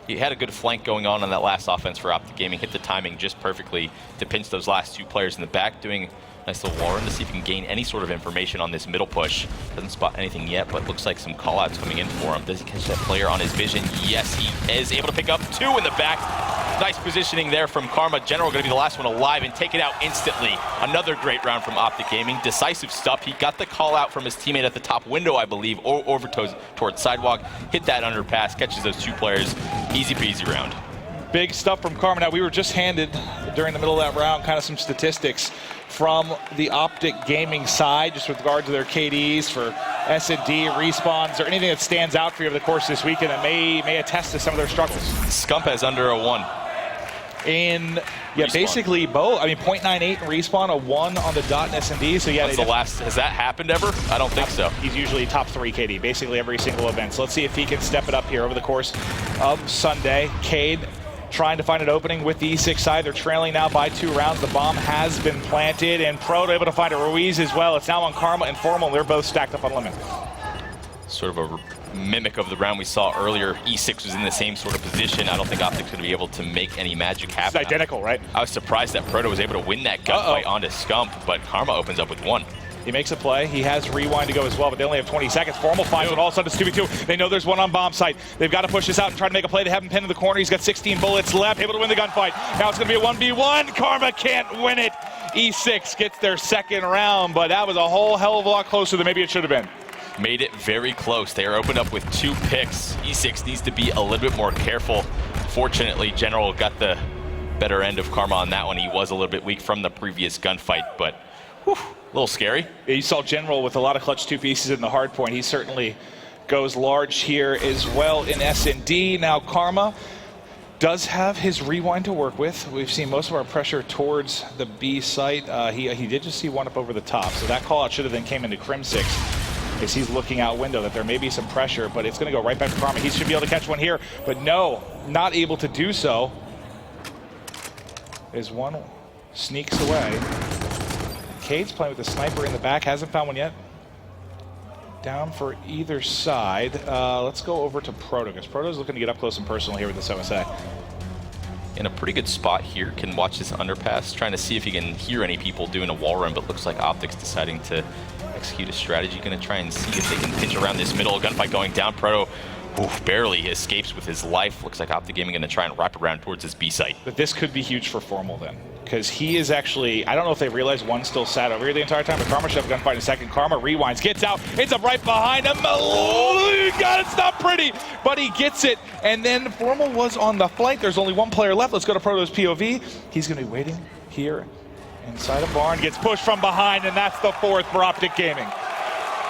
He had a good flank going on that last offense for Optic Gaming. Hit the timing just perfectly to pinch those last two players in the back, doing a nice little wall run to see if he can gain any sort of information on this middle push. Doesn't spot anything yet, but looks like some callouts coming in for him. Does he catch that player on his vision? Yes, he is able to pick up 2 in the back. Nice positioning there from Karma. General going to be the last one alive and take it out instantly. Another great round from Optic Gaming. Decisive stuff. He got the call out from his teammate at the top window, I believe, or over towards sidewalk. Hit that underpass, catches those 2 players. Easy peasy round. Big stuff from Karma. Now, we were just handed, during the middle of that round, kind of some statistics from the Optic Gaming side, just with regard to their KDs for S&D, respawns, or anything that stands out for you over the course of this weekend that may attest to some of their struggles. Scump has under a 1. In, yeah, respawn. Basically both. I mean, 0.98 in respawn, a 1 on the dot in S&D. So yeah, What's the last? Has that happened ever? I don't think so. He's usually top 3 KD, basically every single event. So let's see if he can step it up here over the course of Sunday. Cade trying to find an opening with the E6 side. They're trailing now by 2 rounds. The bomb has been planted, and Proto able to find a Ruiz as well. It's now on Karma and Formal, and they're both stacked up on Lemon. Sort of a mimic of the round we saw earlier. E6 was in the same sort of position. I don't think Optic's going to be able to make any magic happen. It's identical, right? I was surprised that Proto was able to win that gunfight onto Scump, but Karma opens up with 1. He makes a play. He has rewind to go as well, but they only have 20 seconds. Formal finds it all of a sudden. It's 2v2. They know there's one on bomb site. They've got to push this out and try to make a play. They have him pinned in the corner. He's got 16 bullets left, able to win the gunfight. Now it's going to be a 1v1. Karma can't win it. E6 gets their second round, but that was a whole hell of a lot closer than maybe it should have been. Made it very close. They are opened up with 2 picks. E6 needs to be a little bit more careful. Fortunately, General got the better end of Karma on that one. He was a little bit weak from the previous gunfight, but whew, a little scary. You saw General with a lot of clutch 2 pieces in the hard point. He certainly goes large here as well in S&D. Now Karma does have his rewind to work with. We've seen most of our pressure towards the B site. He did just see one up over the top, so that call out should have then came into Crim6. As he's looking out window that there may be some pressure, but it's going to go right back to Karma. He should be able to catch one here, but no, not able to do so. As one sneaks away. Cade's playing with the sniper in the back, hasn't found one yet. Down for either side. Let's go over to Proto, because Proto's looking to get up close and personal here with this OSA. In a pretty good spot here, can watch this underpass, trying to see if he can hear any people doing a wall run, but looks like Optic's deciding to execute a strategy. Going to try and see if they can pinch around this middle. Gunfight going down. Proto barely escapes with his life. Looks like Optic Gaming going to try and wrap around towards his B site. But this could be huge for Formal then, because he is actually, I don't know if they realize one still sat over here the entire time, but Karma should have a gunfight in a second. Karma rewinds, gets out, ends up right behind him. Oh, God, it's not pretty, but he gets it. And then Formal was on the flank. There's only one player left. Let's go to Proto's POV. He's going to be waiting here inside a barn, gets pushed from behind, and that's the 4th for Optic Gaming.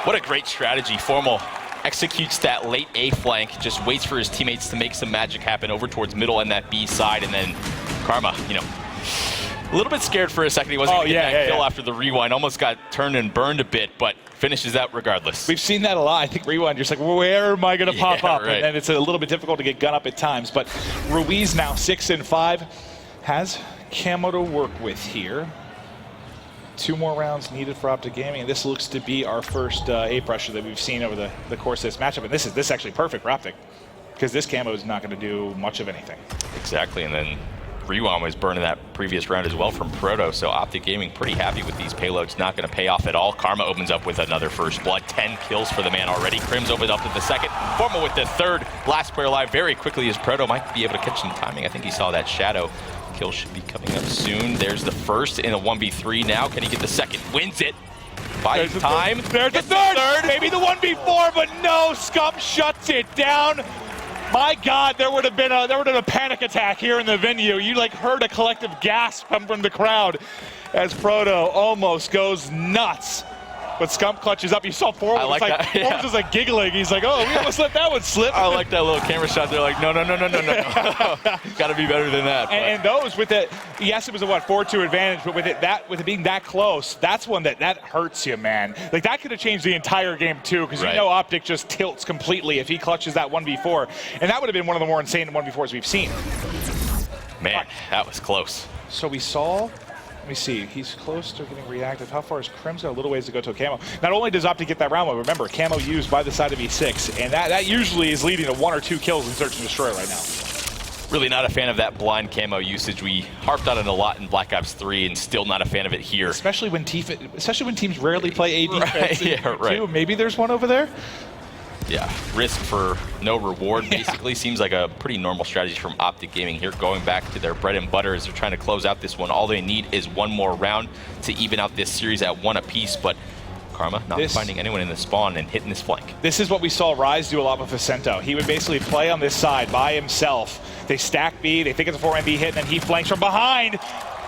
What a great strategy. Formal executes that late A flank, just waits for his teammates to make some magic happen over towards middle and that B side, and then Karma, you know, a little bit scared for a second. He wasn't going to get that kill after the rewind. Almost got turned and burned a bit, but finishes out regardless. We've seen that a lot. I think rewind, you're just like, where am I going to pop up? Right. And then it's a little bit difficult to get gun up at times. But Ruiz now 6 and 5, has camo to work with here. 2 more rounds needed for Optic Gaming, and this looks to be our first A pressure that we've seen over the course of this matchup. And this is actually perfect for Optic, because this camo is not going to do much of anything. Exactly, and then Rewind was burning that previous round as well from Proto, so Optic Gaming pretty happy with these payloads. Not going to pay off at all. Karma opens up with another first blood. 10 kills for the man already. Crim's opened up with the second. Formal with the 3rd. Last player alive very quickly as Proto might be able to catch some timing. I think he saw that shadow. Kill should be coming up soon. There's the first in a 1v3 now. Can he get the second? Wins it. Buys time. There's the third. Maybe the 1v4, but no. Scump shuts it down. My God, there would have been a panic attack here in the venue. You like heard a collective gasp come from the crowd as Proto almost goes nuts. But Scump clutches up. You saw Forward was just like giggling. He's like, oh, we almost let that one slip. I like that little camera shot. They're like, no. Got to be better than that. And those with it, yes, it was a 4-2 advantage, but with it being that close, that's one that hurts you, man. Like that could have changed the entire game too, because you know Optic just tilts completely if he clutches that 1v4, and that would have been one of the more insane 1v4s we've seen. Man, that was close. So we saw. Let me see, he's close to getting reactive. How far is Crim's got a little ways to go to a camo. Not only does Optic get that round, but remember, camo used by the side of E6, and that usually is leading to 1 or 2 kills in Search and Destroy right now. Really not a fan of that blind camo usage. We harped on it a lot in Black Ops 3, and still not a fan of it here. Especially when teams rarely play A defense. Right. Maybe there's one over there? Yeah, risk for no reward, basically. Seems like a pretty normal strategy from Optic Gaming here, going back to their bread and butter as they're trying to close out this one. All they need is one more round to even out this series at 1 apiece, but Karma not finding anyone in the spawn and hitting this flank. This is what we saw Rise do a lot with Vicento. He would basically play on this side by himself. They stack B, they think it's a 4-man B hit, and then he flanks from behind.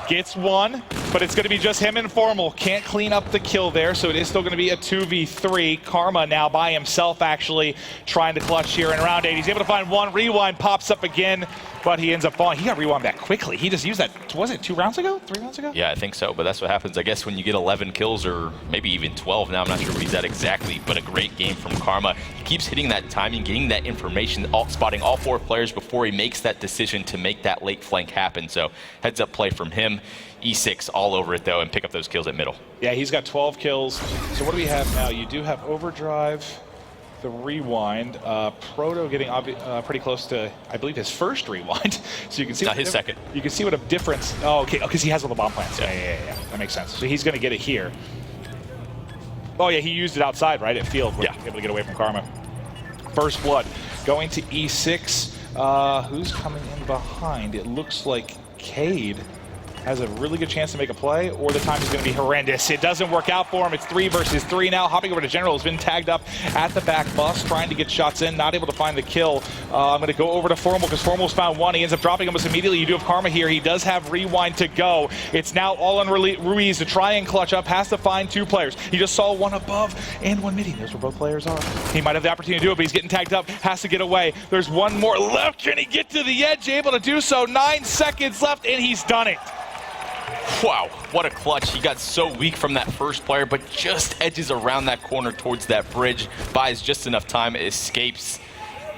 Gets one, but it's going to be just him and Formal. Can't clean up the kill there, so it is still going to be a 2v3. Karma now by himself, actually trying to clutch here in round 8. He's able to find one. Rewind pops up again, but he ends up falling. He got rewind back quickly. He just used that, was it 2 rounds ago? 3 rounds ago? Yeah, I think so, but that's what happens, I guess, when you get 11 kills, or maybe even 12 now. I'm not sure what he's at exactly, but a great game from Karma. He keeps hitting that timing, getting that information, spotting all 4 players before he makes that decision to make that late flank happen. So heads up play from him. E6 all over it, though, and pick up those kills at middle. Yeah, he's got 12 kills. So what do we have now? You do have Overdrive, the Rewind, Proto getting pretty close to, I believe, his first Rewind. So you can see— not his second. You can see what a difference— oh, okay, because he has all the bomb plants. Yeah. That makes sense. So he's going to get it here. Oh, yeah, he used it outside, right, at field. Yeah. Able to get away from Karma. First blood going to E6. Who's coming in behind? It looks like Cade has a really good chance to make a play, or the time is going to be horrendous. It doesn't work out for him. It's 3 versus 3 now. Hopping over to General, has been tagged up at the back bus, trying to get shots in, not able to find the kill. I'm going to go over to Formal, because Formal's found one. He ends up dropping almost immediately. You do have Karma here. He does have Rewind to go. It's now all on Ruiz to try and clutch up. Has to find 2 players. He just saw one above and one mid. He knows where both players are. He might have the opportunity to do it, but he's getting tagged up. Has to get away. There's one more left. Can he get to the edge? Able to do so. 9 seconds left, and he's done it. Wow, what a clutch. He got so weak from that first player, but just edges around that corner towards that bridge, buys just enough time, escapes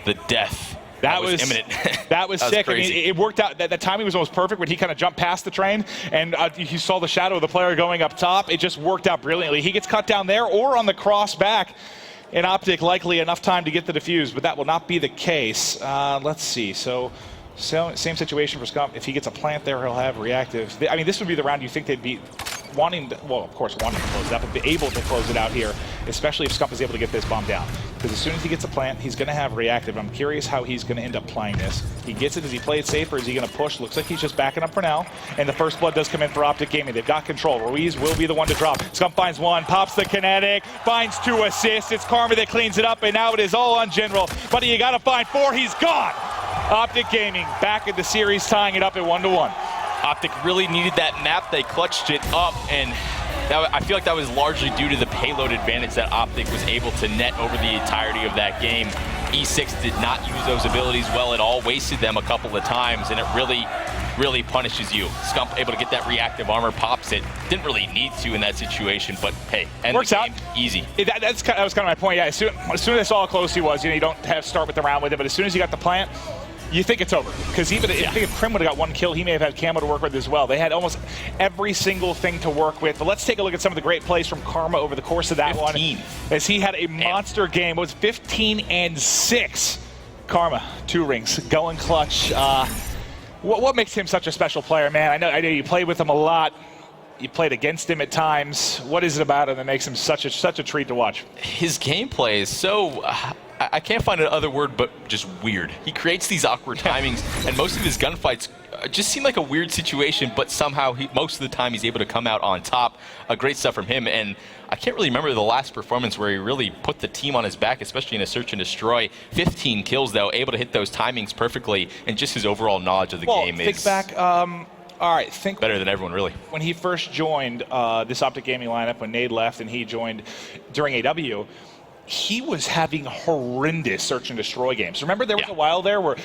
the death. That was imminent. That was sick. Crazy. I mean, it worked out. That timing was almost perfect when he kind of jumped past the train, and you saw the shadow of the player going up top. It just worked out brilliantly. He gets cut down there or on the cross back. In Optic, likely enough time to get the defuse, but that will not be the case. Let's see. So same situation for Scump. If he gets a plant there, he'll have reactive. I mean, this would be the round you think they'd be wanting to, well, of course, wanting to close it out, but be able to close it out here, especially if Scump is able to get this bomb down. Because as soon as he gets a plant, he's going to have reactive. I'm curious how he's going to end up playing this. He gets it. Does he play it safe, or is he going to push? Looks like he's just backing up for now. And the first blood does come in for Optic Gaming. They've got control. Ruiz will be the one to drop. Scump finds one, pops the kinetic, finds 2 assists. It's Karma that cleans it up, and now it is all on General. But you got to find 4. He's gone. Optic Gaming back at the series, tying it up at 1-1. Optic really needed that map. They clutched it up, and I feel like that was largely due to the payload advantage that Optic was able to net over the entirety of that game. E6 did not use those abilities well at all, wasted them a couple of times, and it really punishes you. Scump able to get that reactive armor, pops it. Didn't really need to in that situation, but hey, end works the game out easy. That was kind of my point. Yeah, as soon as I saw how close he was, you don't have to start with the round with it, but as soon as you got the plant, you think it's over. Because even if Krim would have got 1 kill, he may have had Camo to work with as well. They had almost every single thing to work with. But let's take a look at some of the great plays from Karma over the course of that 15. one. As he had a monster game. It was 15 and 6. Karma, 2 rings, going clutch. What makes him such a special player, man? I know you played with him a lot. You played against him at times. What is it about him that makes him such a treat to watch? His gameplay is so... I can't find another word but just weird. He creates these awkward timings, and most of his gunfights just seem like a weird situation, but somehow most of the time he's able to come out on top. Great stuff from him, and I can't really remember the last performance where he really put the team on his back, especially in a search and destroy. 15 kills, though, able to hit those timings perfectly, and just his overall knowledge of the game is... think back... all right, think better than everyone, really. When he first joined this Optic Gaming lineup, when Nade left and he joined during AW, he was having horrendous search and destroy games. Remember there was a while there where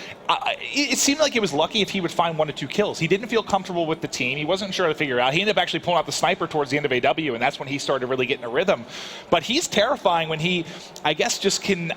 it seemed like it was lucky if he would find 1 to 2 kills. He didn't feel comfortable with the team. He wasn't sure how to figure it out. He ended up actually pulling out the sniper towards the end of AW, and that's when he started really getting a rhythm. But he's terrifying when he, I guess, just can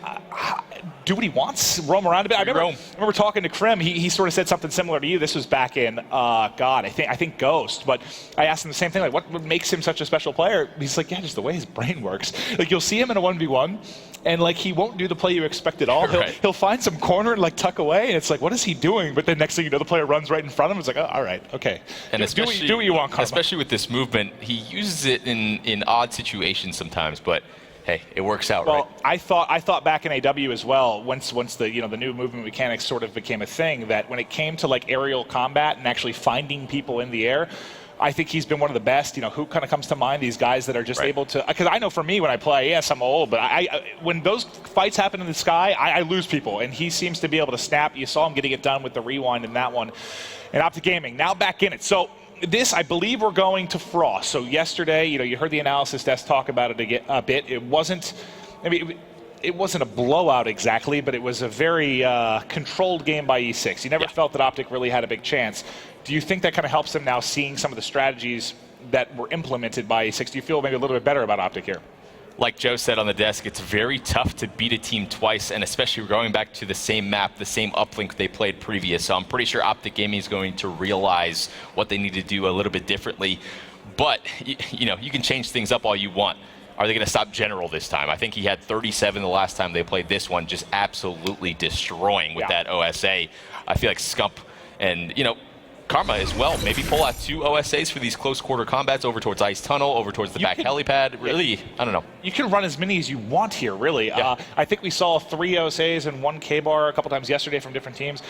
do what he wants, roam around a bit. I remember talking to Krim. He sort of said something similar to you. This was back in, God, I think Ghost. But I asked him the same thing, like, what makes him such a special player? He's like, yeah, just the way his brain works. Like, you'll see him in a 1v1, and like he won't do the play you expect at all. He'll find some corner and like tuck away, and it's like, what is he doing? But then next thing you know, the player runs right in front of him. It's like, oh, all right, okay. And do what you want, Karma. Especially with this movement, he uses it in odd situations sometimes, but hey, it works out, right? Well, I thought back in AW as well, once the the new movement mechanics sort of became a thing, that when it came to like aerial combat and actually finding people in the air, I think he's been one of the best. Who kind of comes to mind? These guys that are just able to, because I know for me when I play, yes, I'm old, but when those fights happen in the sky, I lose people, and he seems to be able to snap. You saw him getting it done with the rewind in that one. And Optic Gaming now back in it. So this, I believe we're going to Frost. So yesterday, you heard the analysis desk talk about it a bit. It wasn't, it wasn't a blowout exactly, but it was a very controlled game by E6. You never felt that Optic really had a big chance. Do you think that kind of helps them now seeing some of the strategies that were implemented by E6? Do you feel maybe a little bit better about Optic here? Like Joe said on the desk, it's very tough to beat a team twice, and especially going back to the same map, the same uplink they played previous. So I'm pretty sure Optic Gaming is going to realize what they need to do a little bit differently. But, you can change things up all you want. Are they going to stop General this time? I think he had 37 the last time they played this one, just absolutely destroying with that OSA. I feel like Scump and, Karma as well. Maybe pull out 2 OSAs for these close quarter combats over towards Ice Tunnel, over towards the back helipad. Really, I don't know. You can run as many as you want here, really. Yeah. I think we saw 3 OSAs and 1 K-bar a couple times yesterday from different teams.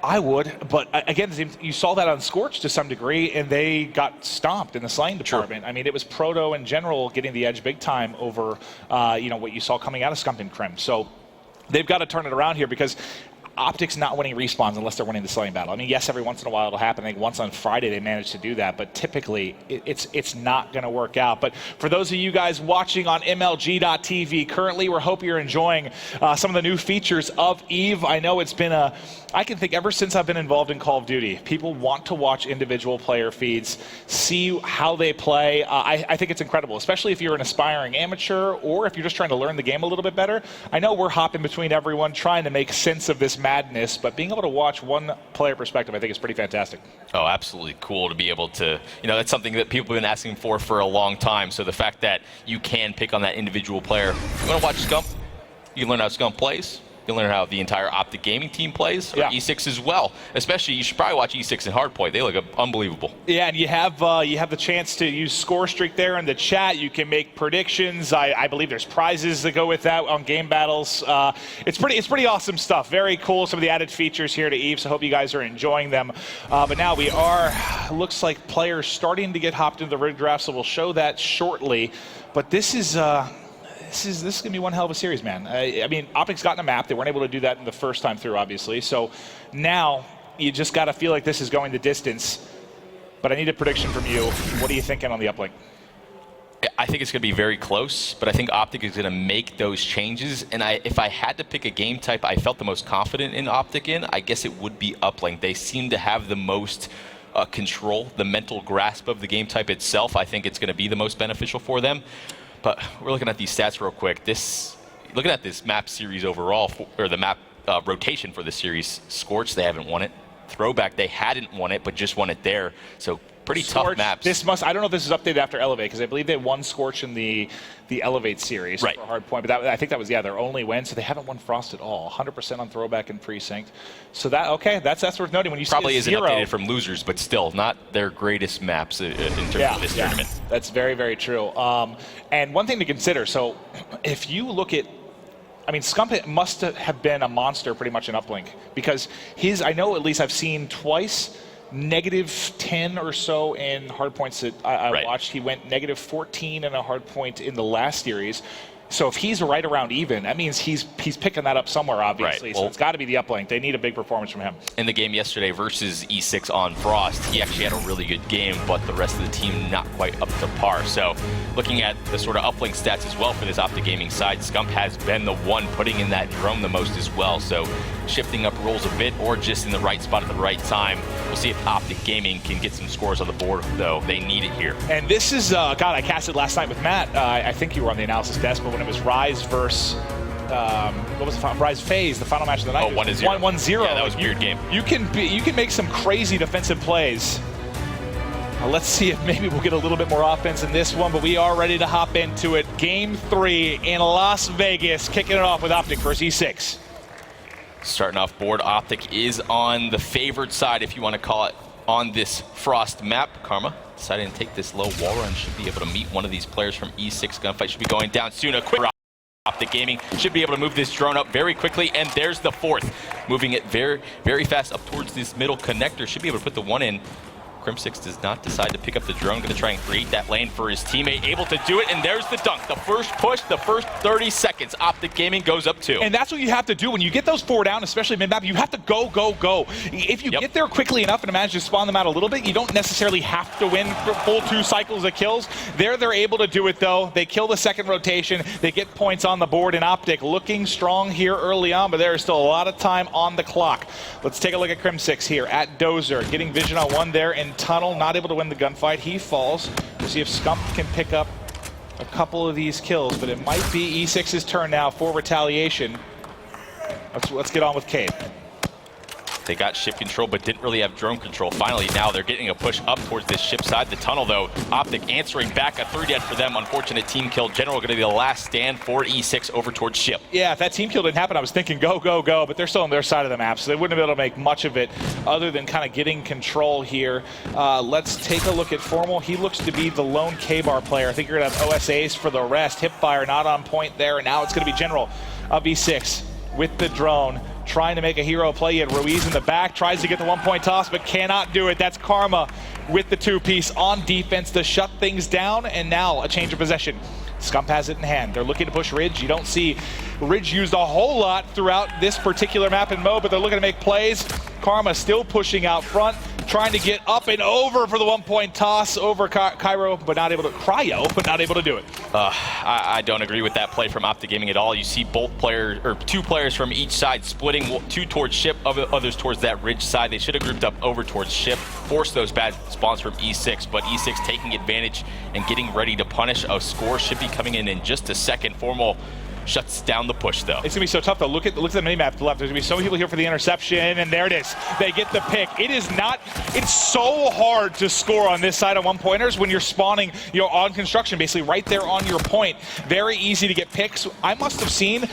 I would, but again, you saw that on Scorch to some degree, and they got stomped in the slaying department. I mean, it was Proto in general getting the edge big time over, what you saw coming out of Scump and Crim. So they've got to turn it around here, because Optic's not winning respawns unless they're winning the slaying battle. I mean, yes, every once in a while it'll happen. I think once on Friday they managed to do that, but typically it's not going to work out. But for those of you guys watching on MLG.TV currently, we hope you're enjoying some of the new features of EVE. I know it's been I can think ever since I've been involved in Call of Duty, people want to watch individual player feeds, see how they play. I think it's incredible, especially if you're an aspiring amateur or if you're just trying to learn the game a little bit better. I know we're hopping between everyone trying to make sense of this madness, but being able to watch one player perspective, I think is pretty fantastic. Oh, absolutely cool to be able to, that's something that people have been asking for a long time. So the fact that you can pick on that individual player. You want to watch Scump? You can learn how Scump plays. You can learn how the entire Optic Gaming team plays, or E6 as well. Especially, you should probably watch E6 and Hardpoint. They look unbelievable. Yeah, and you have the chance to use Score Streak there in the chat. You can make predictions. I believe there's prizes that go with that on game battles. It's pretty awesome stuff. Very cool. Some of the added features here to EVE. So I hope you guys are enjoying them. But now looks like players starting to get hopped into the rig draft. So we'll show that shortly. But this is going to be one hell of a series, man. I mean, Optic's gotten a map. They weren't able to do that in the first time through, obviously. So now you just got to feel like this is going the distance. But I need a prediction from you. What are you thinking on the uplink? I think it's going to be very close, but I think Optic is going to make those changes. And if I had to pick a game type I felt the most confident in Optic in, I guess it would be uplink. They seem to have the most control, the mental grasp of the game type itself. I think it's going to be the most beneficial for them. But we're looking at these stats real quick. Looking at this map series overall, or the map rotation for the series, Scorch, they haven't won it. Throwback, they hadn't won it, but just won it there. So pretty Scorch, tough maps. I don't know if this is updated after Elevate, because I believe they won Scorch in the Elevate series for Hardpoint. But I think that was, their only win. So they haven't won Frost at all. 100% on Throwback and Precinct. So that's worth noting. When you probably see isn't updated from losers, but still not their greatest maps in terms of this tournament. That's very, very true. And one thing to consider, so if you look at, Scump must have been a monster pretty much in uplink, because I know at least I've seen twice -10 or so in hardpoints that I watched. He went -14 in a hardpoint in the last series. So if he's right around even, that means he's picking that up somewhere, obviously. So it's got to be the uplink. They need a big performance from him. In the game yesterday versus E6 on Frost, he actually had a really good game, but the rest of the team not quite up to par. So looking at the sort of uplink stats as well for this Optic Gaming side, Scump has been the one putting in that drone the most as well. So shifting up roles a bit, or just in the right spot at the right time. We'll see if Optic Gaming can get some scores on the board, though. They need it here. And this is, God, I casted last night with Matt. I think you were on the analysis desk, but when it was Rise versus, what was the Rise FaZe, the final match of the night? Oh, 1-0. 1-0. Yeah, that was a weird game. You can make some crazy defensive plays. Let's see if maybe we'll get a little bit more offense in this one, but we are ready to hop into it. Game 3 in Las Vegas, kicking it off with Optic versus E6. Starting off board, Optic is on the favored side, if you want to call it, on this Frost map. Karma deciding to take this low wall run, should be able to meet one of these players from E6. Gunfight should be going down soon. A quick Optic Gaming should be able to move this drone up very quickly, and there's the 4th. Moving it very, very fast up towards this middle connector. Should be able to put the 1 in. Crim6 does not decide to pick up the drone. Going to try and create that lane for his teammate. Able to do it, and there's the dunk. The first push, the first 30 seconds. Optic Gaming goes up 2. And that's what you have to do when you get those 4 down, especially mid-map. You have to go, go, go. If you get there quickly enough and manage to spawn them out a little bit, you don't necessarily have to win full 2 cycles of kills. They're able to do it, though. They kill the second rotation. They get points on the board, and Optic looking strong here early on, but there is still a lot of time on the clock. Let's take a look at Crim6 here at Dozer. Getting vision on one there in tunnel. Not able to win the gunfight. He falls. We'll see if Scump can pick up a couple of these kills, but it might be E6's turn now for retaliation. Let's get on with Cade. They got ship control, but didn't really have drone control. Finally, now they're getting a push up towards this ship side. The tunnel, though, Optic answering back. A 3 dead for them. Unfortunate team kill. General going to be the last stand for E6 over towards ship. Yeah, if that team kill didn't happen, I was thinking go, go, go, but they're still on their side of the map, so they wouldn't have been able to make much of it other than kind of getting control here. Let's take a look at Formal. He looks to be the lone K-bar player. I think you're going to have OSAs for the rest. Hipfire not on point there, and now it's going to be General of E6 with the drone, trying to make a hero play. He had Ruiz in the back, tries to get the 1-point toss, but cannot do it. That's Karma with the 2-piece on defense to shut things down, and now a change of possession. Scump has it in hand. They're looking to push Ridge. You don't see Ridge used a whole lot throughout this particular map in mode, but they're looking to make plays. Karma still pushing out front, trying to get up and over for the 1-point toss over Cryo, but not able to do it. I don't agree with that play from Optic Gaming at all. You see both players, or 2 players from each side splitting, 2 towards ship, others towards that Ridge side. They should have grouped up over towards ship, forced those bad spawns from E6, but E6 taking advantage and getting ready to punish. A score should be coming in just a second. Formal shuts down the push, though. It's going to be so tough, though. Look at the minimap to the left. There's going to be so many people here for the interception, and there it is. They get the pick. It's so hard to score on this side of 1-pointers when you're spawning, on construction, basically right there on your point. Very easy to get picks. I must have seen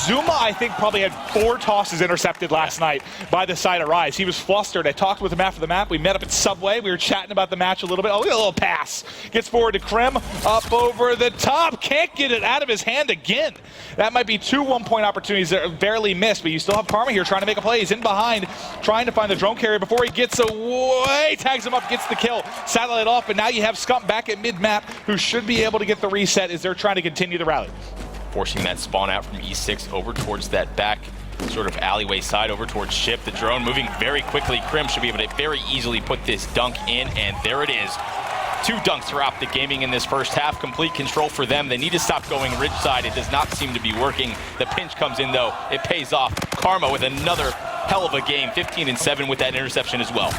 Zuma, I think, probably had 4 tosses intercepted last night by the side of Rise. He was flustered. I talked with him after the map. We met up at Subway. We were chatting about the match a little bit. Oh, look at a little pass. Gets forward to Krim. Up over the top. Can't get it out of his hand again. That might be 2 1-point opportunities that are barely missed, but you still have Karma here trying to make a play. He's in behind, trying to find the drone carrier before he gets away. Tags him up, gets the kill. Satellite off, and now you have Scump back at mid-map, who should be able to get the reset as they're trying to continue the rally. Forcing that spawn out from E6 over towards that back sort of alleyway side over towards ship. The drone moving very quickly. Krim should be able to very easily put this dunk in, and there it is. 2 dunks for Optic Gaming in this first half. Complete control for them. They need to stop going Ridge side. It does not seem to be working. The pinch comes in, though. It pays off. Karma with another hell of a game. 15-7 with that interception as well.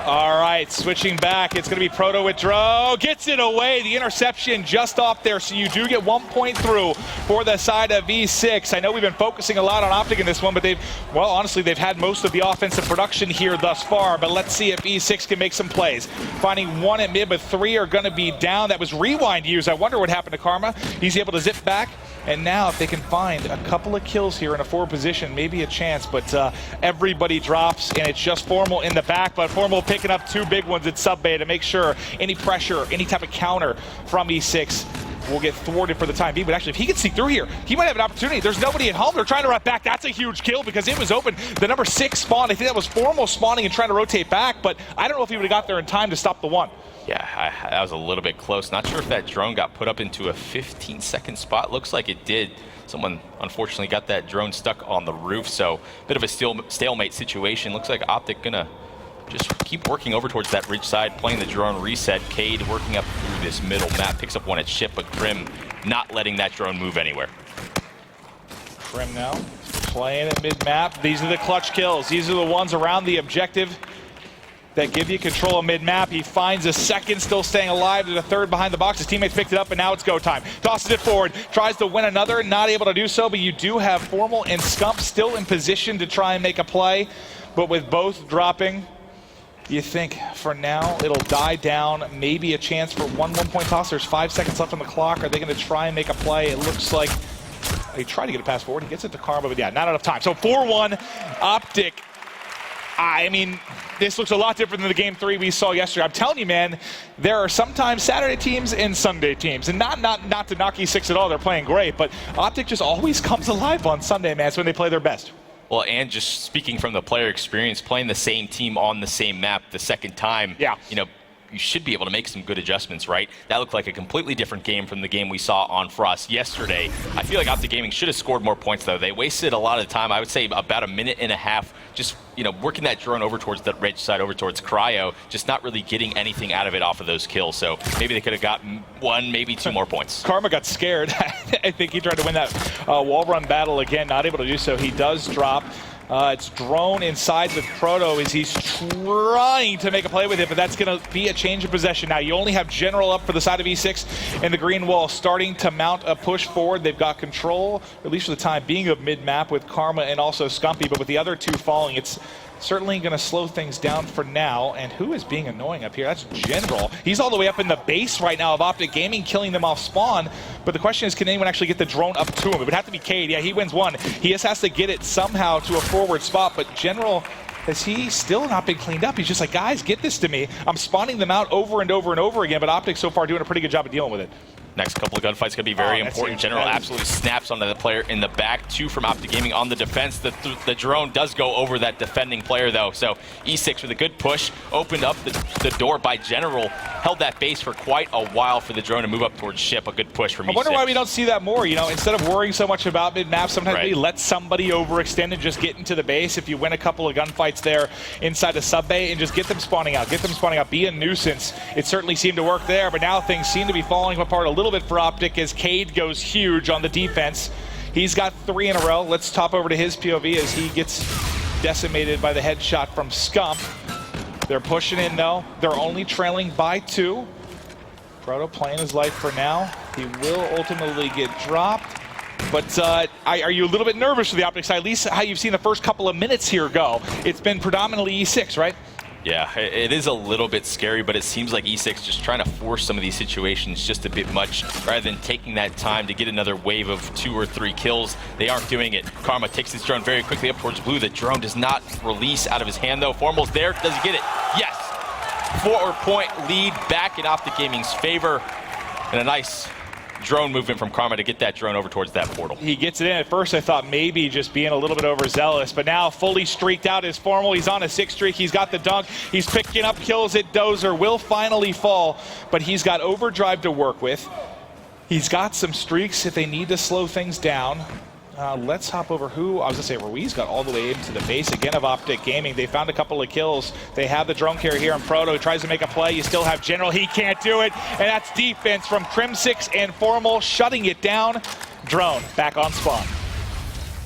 All right, switching back. It's going to be Proto with Dro. Gets it away. The interception just off there, so you do get 1 point through for the side of V6. I know we've been focusing a lot on Optic in this one, but honestly, they've had most of the offensive production here thus far, but let's see if V6 can make some plays. Finding 1 at mid, but 3 are going to be down. That was rewind used. I wonder what happened to Karma. He's able to zip back, and now if they can find a couple of kills here in a 4 position, maybe a chance, but everybody drops, and it's just Formal in the back, but Formal picking up 2 big ones at sub bay to make sure any pressure, any type of counter from E6 will get thwarted for the time being. But actually, if he can see through here, he might have an opportunity. There's nobody at home. They're trying to run back. That's a huge kill because it was open. The number 6 spawn, I think that was Formal spawning and trying to rotate back, but I don't know if he would have got there in time to stop the 1. Yeah, that was a little bit close. Not sure if that drone got put up into a 15-second spot. Looks like it did. Someone unfortunately got that drone stuck on the roof, so a bit of a stalemate situation. Looks like Optic gonna just keep working over towards that ridge side, playing the drone reset. Cade working up through this middle map, picks up 1 at ship, but Krim not letting that drone move anywhere. Krim now playing at mid-map. These are the clutch kills. These are the ones around the objective that give you control of mid-map. He finds a second, still staying alive to the 3rd behind the box. His teammates picked it up, and now it's go time. Tosses it forward, tries to win another, not able to do so, but you do have Formal and Scump still in position to try and make a play, but with both dropping, you think for now it'll die down. Maybe a chance for 1 1-point toss. There's 5 seconds left on the clock. Are they going to try and make a play? It looks like he tried to get a pass forward. He gets it to Karma, but yeah, not enough time. So 4-1, Optic. I mean, this looks a lot different than the game 3 we saw yesterday. I'm telling you, man, there are sometimes Saturday teams and Sunday teams. And not to knock E6 at all. They're playing great. But Optic just always comes alive on Sunday, man. It's when they play their best. Well, and just speaking from the player experience, playing the same team on the same map the second time, you know, you should be able to make some good adjustments, right? That looked like a completely different game from the game we saw on Frost yesterday. I feel like Optic Gaming should have scored more points, though. They wasted a lot of time. I would say about a minute and a half just, you know, working that drone over towards the ridge side, over towards Cryo, just not really getting anything out of it off of those kills. So maybe they could have gotten 1, maybe 2 more points. Karma got scared. I think he tried to win that wall run battle again, not able to do so. He does drop. It's drone inside with Proto as he's trying to make a play with it, but that's going to be a change of possession. Now you only have General up for the side of E6 and the green wall starting to mount a push forward. They've got control, at least for the time being, of mid-map with Karma and also Scumpy, but with the other two falling, it's certainly going to slow things down for now. And who is being annoying up here? That's General. He's all the way up in the base right now of Optic Gaming, killing them off spawn. But the question is, can anyone actually get the drone up to him? It would have to be Cade. Yeah, he wins one. He just has to get it somehow to a forward spot. But General, has he still not been cleaned up? He's just like, guys, get this to me. I'm spawning them out over and over and over again. But Optic so far doing a pretty good job of dealing with it. Next couple of gunfights going to be very important. General absolutely snaps onto the player in the back. 2 from Optic Gaming on the defense. The drone does go over that defending player, though. So E6 with a good push. Opened up the door by General. Held that base for quite a while for the drone to move up towards ship. A good push from E6. I wonder why we don't see that more. You know, instead of worrying so much about mid-map, sometimes we let somebody overextend and just get into the base. If you win a couple of gunfights there inside the sub-bay and just get them spawning out. Get them spawning out. Be a nuisance. It certainly seemed to work there, but now things seem to be falling apart a little bit for Optic as Cade goes huge on the defense. He's got 3 in a row. Let's top over to his POV as he gets decimated by the headshot from Scump. They're pushing in though. They're only trailing by 2. Proto playing his life for now. He will ultimately get dropped. But are you a little bit nervous for the Optic side? At least how you've seen the first couple of minutes here go. It's been predominantly E6, right? Yeah, it is a little bit scary, but it seems like E6 just trying to force some of these situations just a bit much rather than taking that time to get another wave of 2 or 3 kills. They aren't doing it. Karma takes his drone very quickly up towards blue. The drone does not release out of his hand, though. Formal's there. Does he get it? Yes! 4-point lead back in Optic Gaming's favor. And a nice drone movement from Karma to get that drone over towards that portal. He gets it in. At first I thought maybe just being a little bit overzealous, but now fully streaked out is Formal. He's on a 6 streak. He's got the dunk. He's picking up kills at Dozer. Will finally fall, but he's got overdrive to work with. He's got some streaks if they need to slow things down. Let's hop over who, I was going to say Ruiz got all the way into the base again of Optic Gaming. They found a couple of kills. They have the drone carrier here on Proto. He tries to make a play. You still have General. He can't do it. And that's defense from Crim6 and Formal shutting it down. Drone back on spawn.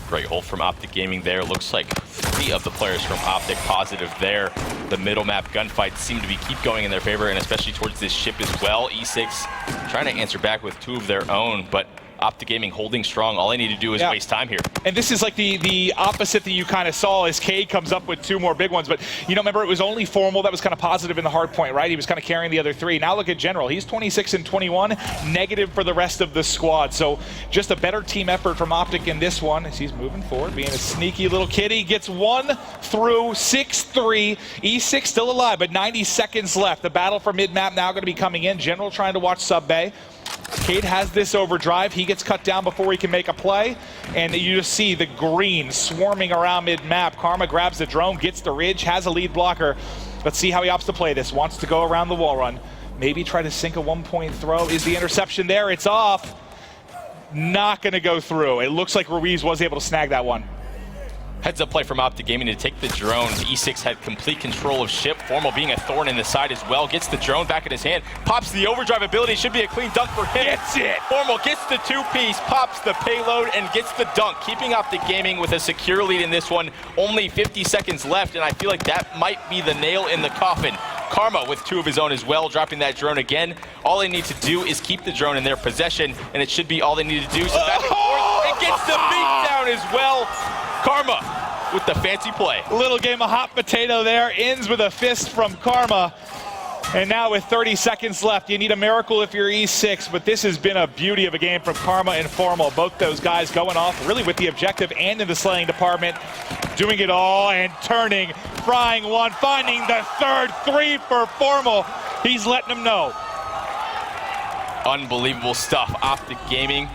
Great hold from Optic Gaming there. Looks like 3 of the players from Optic positive there. The middle map gunfights seem to keep going in their favor, and especially towards this ship as well. E6 trying to answer back with 2 of their own, but Optic Gaming holding strong. All they need to do is waste time here. And this is like the opposite that you kind of saw as Cade comes up with 2 more big ones. But, you know, remember, it was only Formal that was kind of positive in the hard point, right? He was kind of carrying the other 3. Now look at General. He's 26 and 21, negative for the rest of the squad. So just a better team effort from Optic in this one as he's moving forward, being a sneaky little kitty. Gets 1 through 6-3. E6 still alive, but 90 seconds left. The battle for mid-map now going to be coming in. General trying to watch sub-bay. Cade has this overdrive. He gets cut down before he can make a play. And you just see the green swarming around mid-map. Karma grabs the drone, gets the ridge, has a lead blocker. Let's see how he opts to play this. Wants to go around the wall run. Maybe try to sink a 1-point throw. Is the interception there? It's off. Not going to go through. It looks like Ruiz was able to snag that one. Heads up play from Optic Gaming to take the drone. E6 had complete control of ship. Formal being a thorn in the side as well. Gets the drone back in his hand. Pops the overdrive ability. Should be a clean dunk for him. Gets it. Formal gets the 2-piece, pops the payload, and gets the dunk. Keeping Optic Gaming with a secure lead in this one. Only 50 seconds left, and I feel like that might be the nail in the coffin. Karma with 2 of his own as well, dropping that drone again. All they need to do is keep the drone in their possession, and it should be all they need to do. So back and forth, and gets the beatdown as well. Karma with the fancy play. Little game of hot potato there. Ends with a fist from Karma. And now with 30 seconds left, you need a miracle if you're E6, but this has been a beauty of a game from Karma and Formal. Both those guys going off really with the objective and in the slaying department. Doing it all and turning, frying one, finding the third 3 for Formal. He's letting them know. Unbelievable stuff. Optic Gaming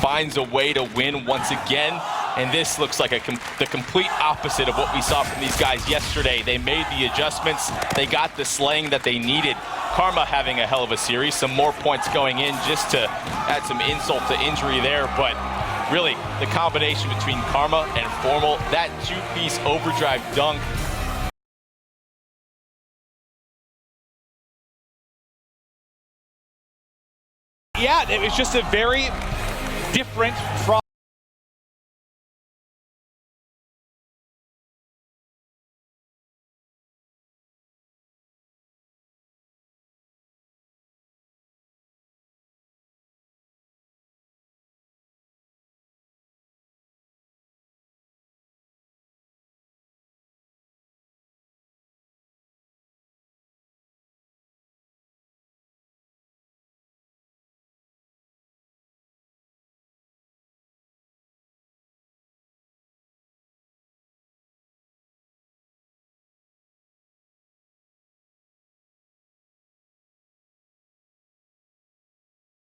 finds a way to win once again. And this looks like the complete opposite of what we saw from these guys yesterday. They made the adjustments. They got the slaying that they needed. Karma having a hell of a series. Some more points going in just to add some insult to injury there. But really, the combination between Karma and Formal, that two-piece overdrive dunk. Yeah, it was just a very different from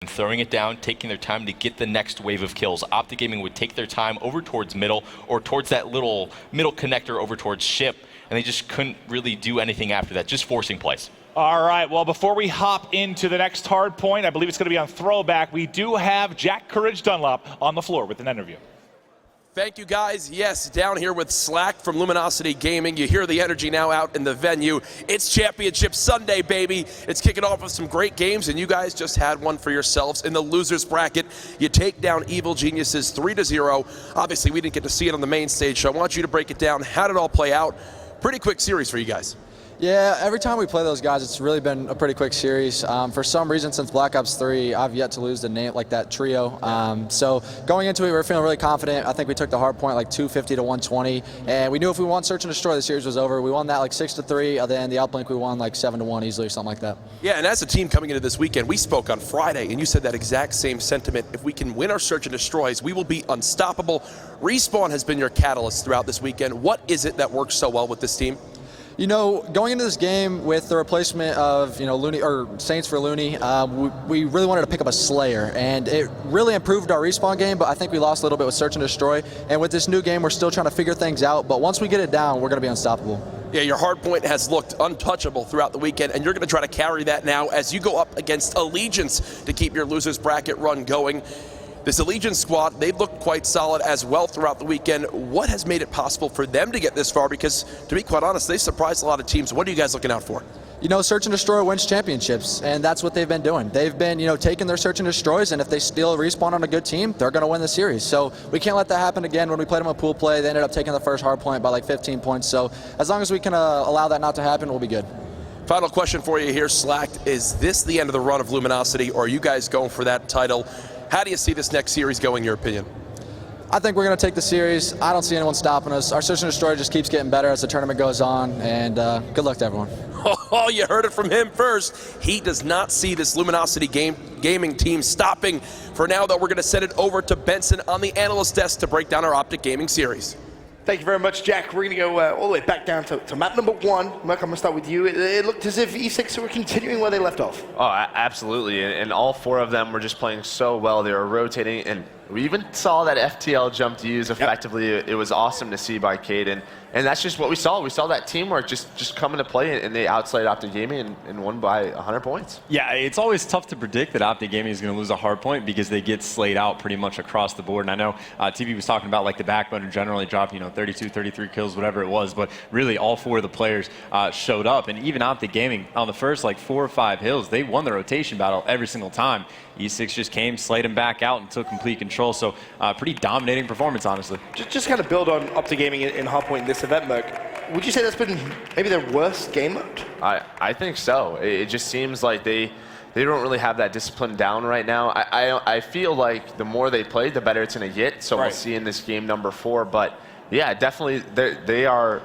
throwing it down, taking their time to get the next wave of kills. Optic Gaming would take their time over towards middle or towards that little middle connector over towards ship, and they just couldn't really do anything after that, just forcing plays. All right, well, before we hop into the next hard point, I believe it's going to be on throwback, we do have Jack Courage Dunlop on the floor with an interview. Thank you, guys. Yes, down here with Slack from Luminosity Gaming. You hear the energy now out in the venue. It's Championship Sunday, baby. It's kicking off with some great games, and you guys just had one for yourselves in the losers bracket. You take down Evil Geniuses 3-0. Obviously, we didn't get to see it on the main stage, so I want you to break it down. How did it all play out? Pretty quick series for you guys. Yeah, every time we play those guys, it's really been a pretty quick series. For some reason, since Black Ops 3, I've yet to lose the name like that trio. So going into it, we were feeling really confident. I think we took the hard point like 250 to 120, and we knew if we won Search and Destroy, the series was over. We won that like 6-3. Then the Outblink, we won like 7-1 easily or something like that. Yeah, and as a team coming into this weekend, we spoke on Friday, and you said that exact same sentiment. If we can win our Search and Destroys, we will be unstoppable. Respawn has been your catalyst throughout this weekend. What is it that works so well with this team? You know, going into this game with the replacement of, Looney or Saints for Looney, we really wanted to pick up a Slayer, and it really improved our respawn game, but I think we lost a little bit with Search and Destroy. And with this new game, we're still trying to figure things out, but once we get it down, we're going to be unstoppable. Yeah, your hard point has looked untouchable throughout the weekend, and you're going to try to carry that now as you go up against Allegiance to keep your losers bracket run going. This Allegiance squad, they've looked quite solid as well throughout the weekend. What has made it possible for them to get this far? Because, to be quite honest, they surprised a lot of teams. What are you guys looking out for? You know, Search and Destroy wins championships, and that's what they've been doing. They've been, taking their Search and Destroys, and if they still respawn on a good team, they're going to win the series. So we can't let that happen again. When we played them a pool play, they ended up taking the first hard point by like 15 points. So as long as we can allow that not to happen, we'll be good. Final question for you here, Slacked. Is this the end of the run of Luminosity, or are you guys going for that title? How do you see this next series going, in your opinion? I think we're going to take the series. I don't see anyone stopping us. Our Search and Destroy just keeps getting better as the tournament goes on, and good luck to everyone. Oh, you heard it from him first. He does not see this Luminosity gaming team stopping. For now, though, we're going to send it over to Benson on the analyst desk to break down our Optic Gaming series. Thank you very much, Jack. We're going to go all the way back down to map number 1. Mark, I'm going to start with you. It looked as if E6 were continuing where they left off. Oh, absolutely. And all 4 of them were just playing so well. They were rotating, and we even saw that FTL jump to use effectively. Yep. It was awesome to see by Caden. And that's just what we saw. We saw that teamwork just come into play, and they outslayed Optic Gaming and won by 100 points. Yeah, it's always tough to predict that Optic Gaming is going to lose a hard point because they get slayed out pretty much across the board. And I know TV was talking about like the backbone and generally drop, 32, 33 kills, whatever it was. But really, all 4 of the players showed up. And even Optic Gaming, on the first 4 or 5 hills, they won the rotation battle every single time. E6 just came, slayed them back out, and took complete control. So pretty dominating performance, honestly. Just kind of build on Optic Gaming in hardpoint in this event, Merc. Would you say that's been maybe their worst game mode? I think so. It just seems like they don't really have that discipline down right now. I feel like the more they play, the better it's going to get. So we'll see in this game number 4. But yeah, definitely they are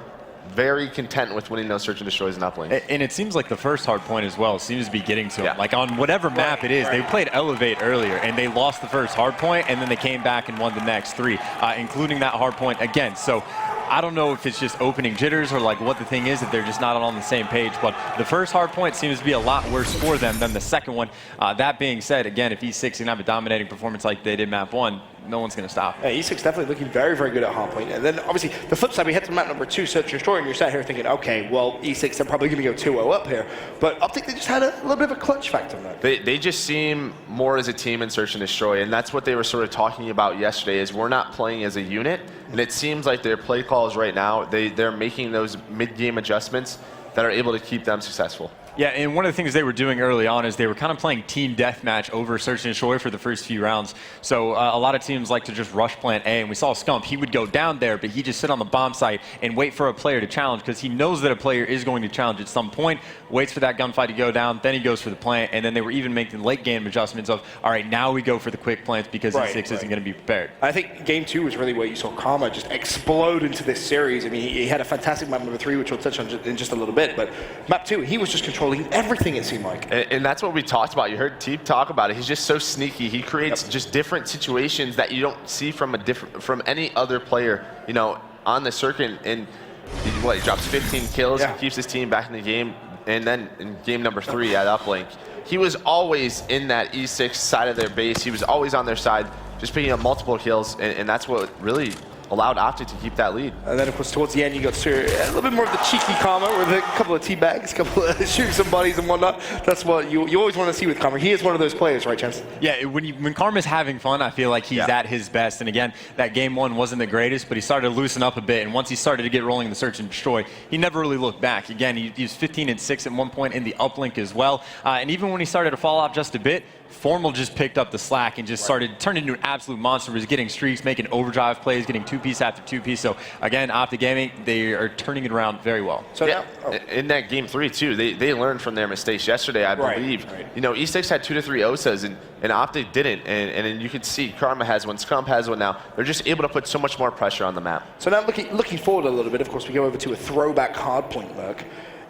very content with winning those Search and Destroys and Uplink. And it seems like the first hard point as well seems to be getting to them. Like on whatever map it is, they played Elevate earlier, and they lost the first hard point, and then they came back and won the next 3, including that hard point again. So I don't know if it's just opening jitters or what the thing is, that they're just not on the same page, but the first hard point seems to be a lot worse for them than the second one. That being said, again, if E6 can have a dominating performance like they did map 1, no one's going to stop. Yeah, E6 definitely looking very, very good at hardpoint. And then obviously the flip side, we head to map number 2, Search and Destroy, and you're sat here thinking, okay, well, E6 are probably going to go 2-0 up here. But Optic, they just had a little bit of a clutch factor there. They just seem more as a team in Search and Destroy, and that's what they were sort of talking about yesterday, is we're not playing as a unit, and it seems like their play calls right now, they're making those mid-game adjustments that are able to keep them successful. Yeah, and one of the things they were doing early on is they were kind of playing team deathmatch over Search and Destroy for the first few rounds. So a lot of teams like to just rush plant A, and we saw Scump. He would go down there, but he'd just sit on the bomb site and wait for a player to challenge because he knows that a player is going to challenge at some point, waits for that gunfight to go down, then he goes for the plant, and then they were even making late game adjustments of, all right, now we go for the quick plants because E6 isn't going to be prepared. I think game 2 was really where you saw Karma just explode into this series. I mean, he had a fantastic map number 3, which we'll touch on in just a little bit, but map 2, he was just controlling everything, it seemed like. And that's what we talked about. You heard Teep talk about it. He's just so sneaky. He creates just different situations that you don't see from any other player, you know, on the circuit. And he drops 15 kills, he keeps his team back in the game. And then in game number 3 at Uplink, he was always in that E6 side of their base. He was always on their side, just picking up multiple kills, and that's what really allowed Optic to keep that lead. And then, of course, towards the end, you got a little bit more of the cheeky Karma with a couple of teabags, a couple of shooting some buddies and whatnot. That's what you always want to see with Karma. He is one of those players, right, Chance? Yeah, when Karma's having fun, I feel like he's at his best. And again, that game 1 wasn't the greatest, but he started to loosen up a bit. And once he started to get rolling in the Search and Destroy, he never really looked back. Again, he was 15-6 at one point in the Uplink as well. And even when he started to fall off just a bit, Formal just picked up the slack and just started turning into an absolute monster. Was getting streaks, making overdrive plays, getting 2-piece after 2-piece. So again, Optic Gaming, they are turning it around very well. So now, in that game 3 too, they learned from their mistakes yesterday, I believe. You know, E6 had 2 to 3 OSAs and Optic didn't. And you can see Karma has one, Scump has one now. They're just able to put so much more pressure on the map. So now looking forward a little bit, of course, we go over to a throwback hardpoint look.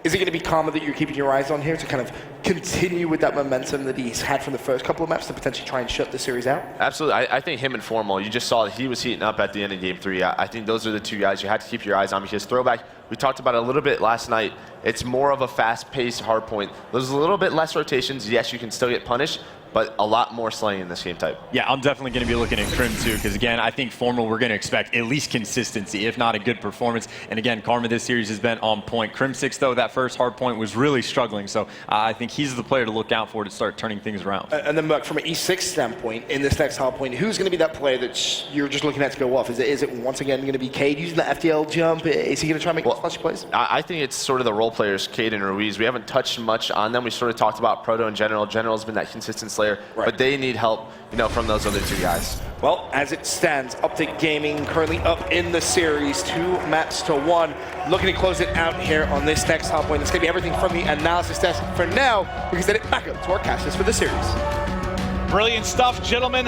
Is it going to be Karma that you're keeping your eyes on here to kind of continue with that momentum that he's had from the first couple of maps to potentially try and shut the series out? Absolutely. I think him and Formal, you just saw that he was heating up at the end of game 3. I think those are the 2 guys you had to keep your eyes on because throwback, we talked about it a little bit last night, it's more of a fast-paced hardpoint. There's a little bit less rotations. Yes, you can still get punished, but a lot more slaying in this game type. Yeah, I'm definitely going to be looking at Crim too, because again, I think Formal, we're going to expect at least consistency, if not a good performance. And again, Karma this series has been on point. Crim 6, though, that first hard point was really struggling, so I think he's the player to look out for to start turning things around. And then, Merc, from an E6 standpoint, in this next hard point, who's going to be that player that you're just looking at to go off? Is it once again going to be Cade using the FTL jump? Is he going to try and make flashy plays? I think it's sort of the role players, Cade and Ruiz. We haven't touched much on them. We sort of talked about Proto in general. General's been that consistent slayer, but they need help, you know, from those other 2 guys. Well, as it stands, Optic Gaming currently up in the series, 2 maps to 1. Looking to close it out here on this next hard point. It's going to be everything from the analysis desk for now. We can send it back up to our casters for the series. Brilliant stuff, gentlemen.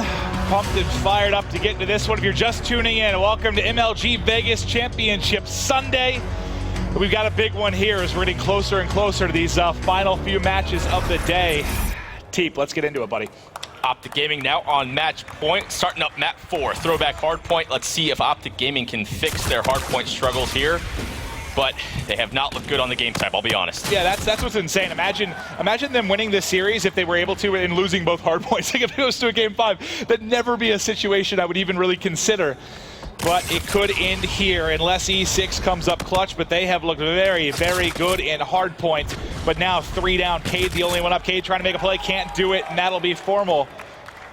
Pumped and fired up to get into this one. If you're just tuning in, welcome to MLG Vegas Championship Sunday. We've got a big one here as we're getting closer and closer to these final few matches of the day. Teep, let's get into it, buddy. Optic Gaming now on match point, starting up map 4, throwback hardpoint. Let's see if Optic Gaming can fix their hardpoint struggles here. But they have not looked good on the game type, I'll be honest. Yeah, that's what's insane. Imagine them winning this series if they were able to and losing both hardpoints. Like if it goes to a game 5, that'd never be a situation I would even really consider. But it could end here unless E6 comes up clutch, but they have looked very, very good in hardpoint. But now 3 down, Cade the only one up. Cade trying to make a play, can't do it, and that'll be Formal.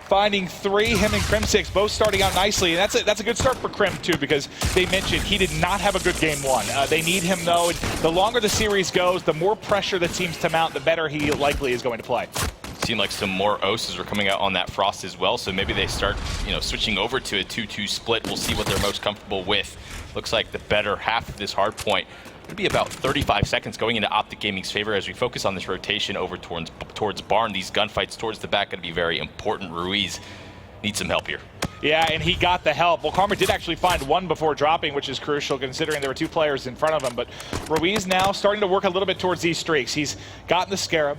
Finding 3, him and Crim 6 both starting out nicely, and that's a good start for Crim too, because they mentioned he did not have a good game 1. They need him though, and the longer the series goes, the more pressure that seems to mount, the better he likely is going to play. Seemed like some more OSs are coming out on that Frost as well, so maybe they start, you know, switching over to a 2-2 split. We'll see what they're most comfortable with. Looks like the better half of this hard point would be about 35 seconds going into Optic Gaming's favor as we focus on this rotation over towards Barn. These gunfights towards the back going to be very important. Ruiz needs some help here. Yeah, and he got the help. Well, Karma did actually find 1 before dropping, which is crucial considering there were 2 players in front of him. But Ruiz now starting to work a little bit towards these streaks. He's gotten the Scarab.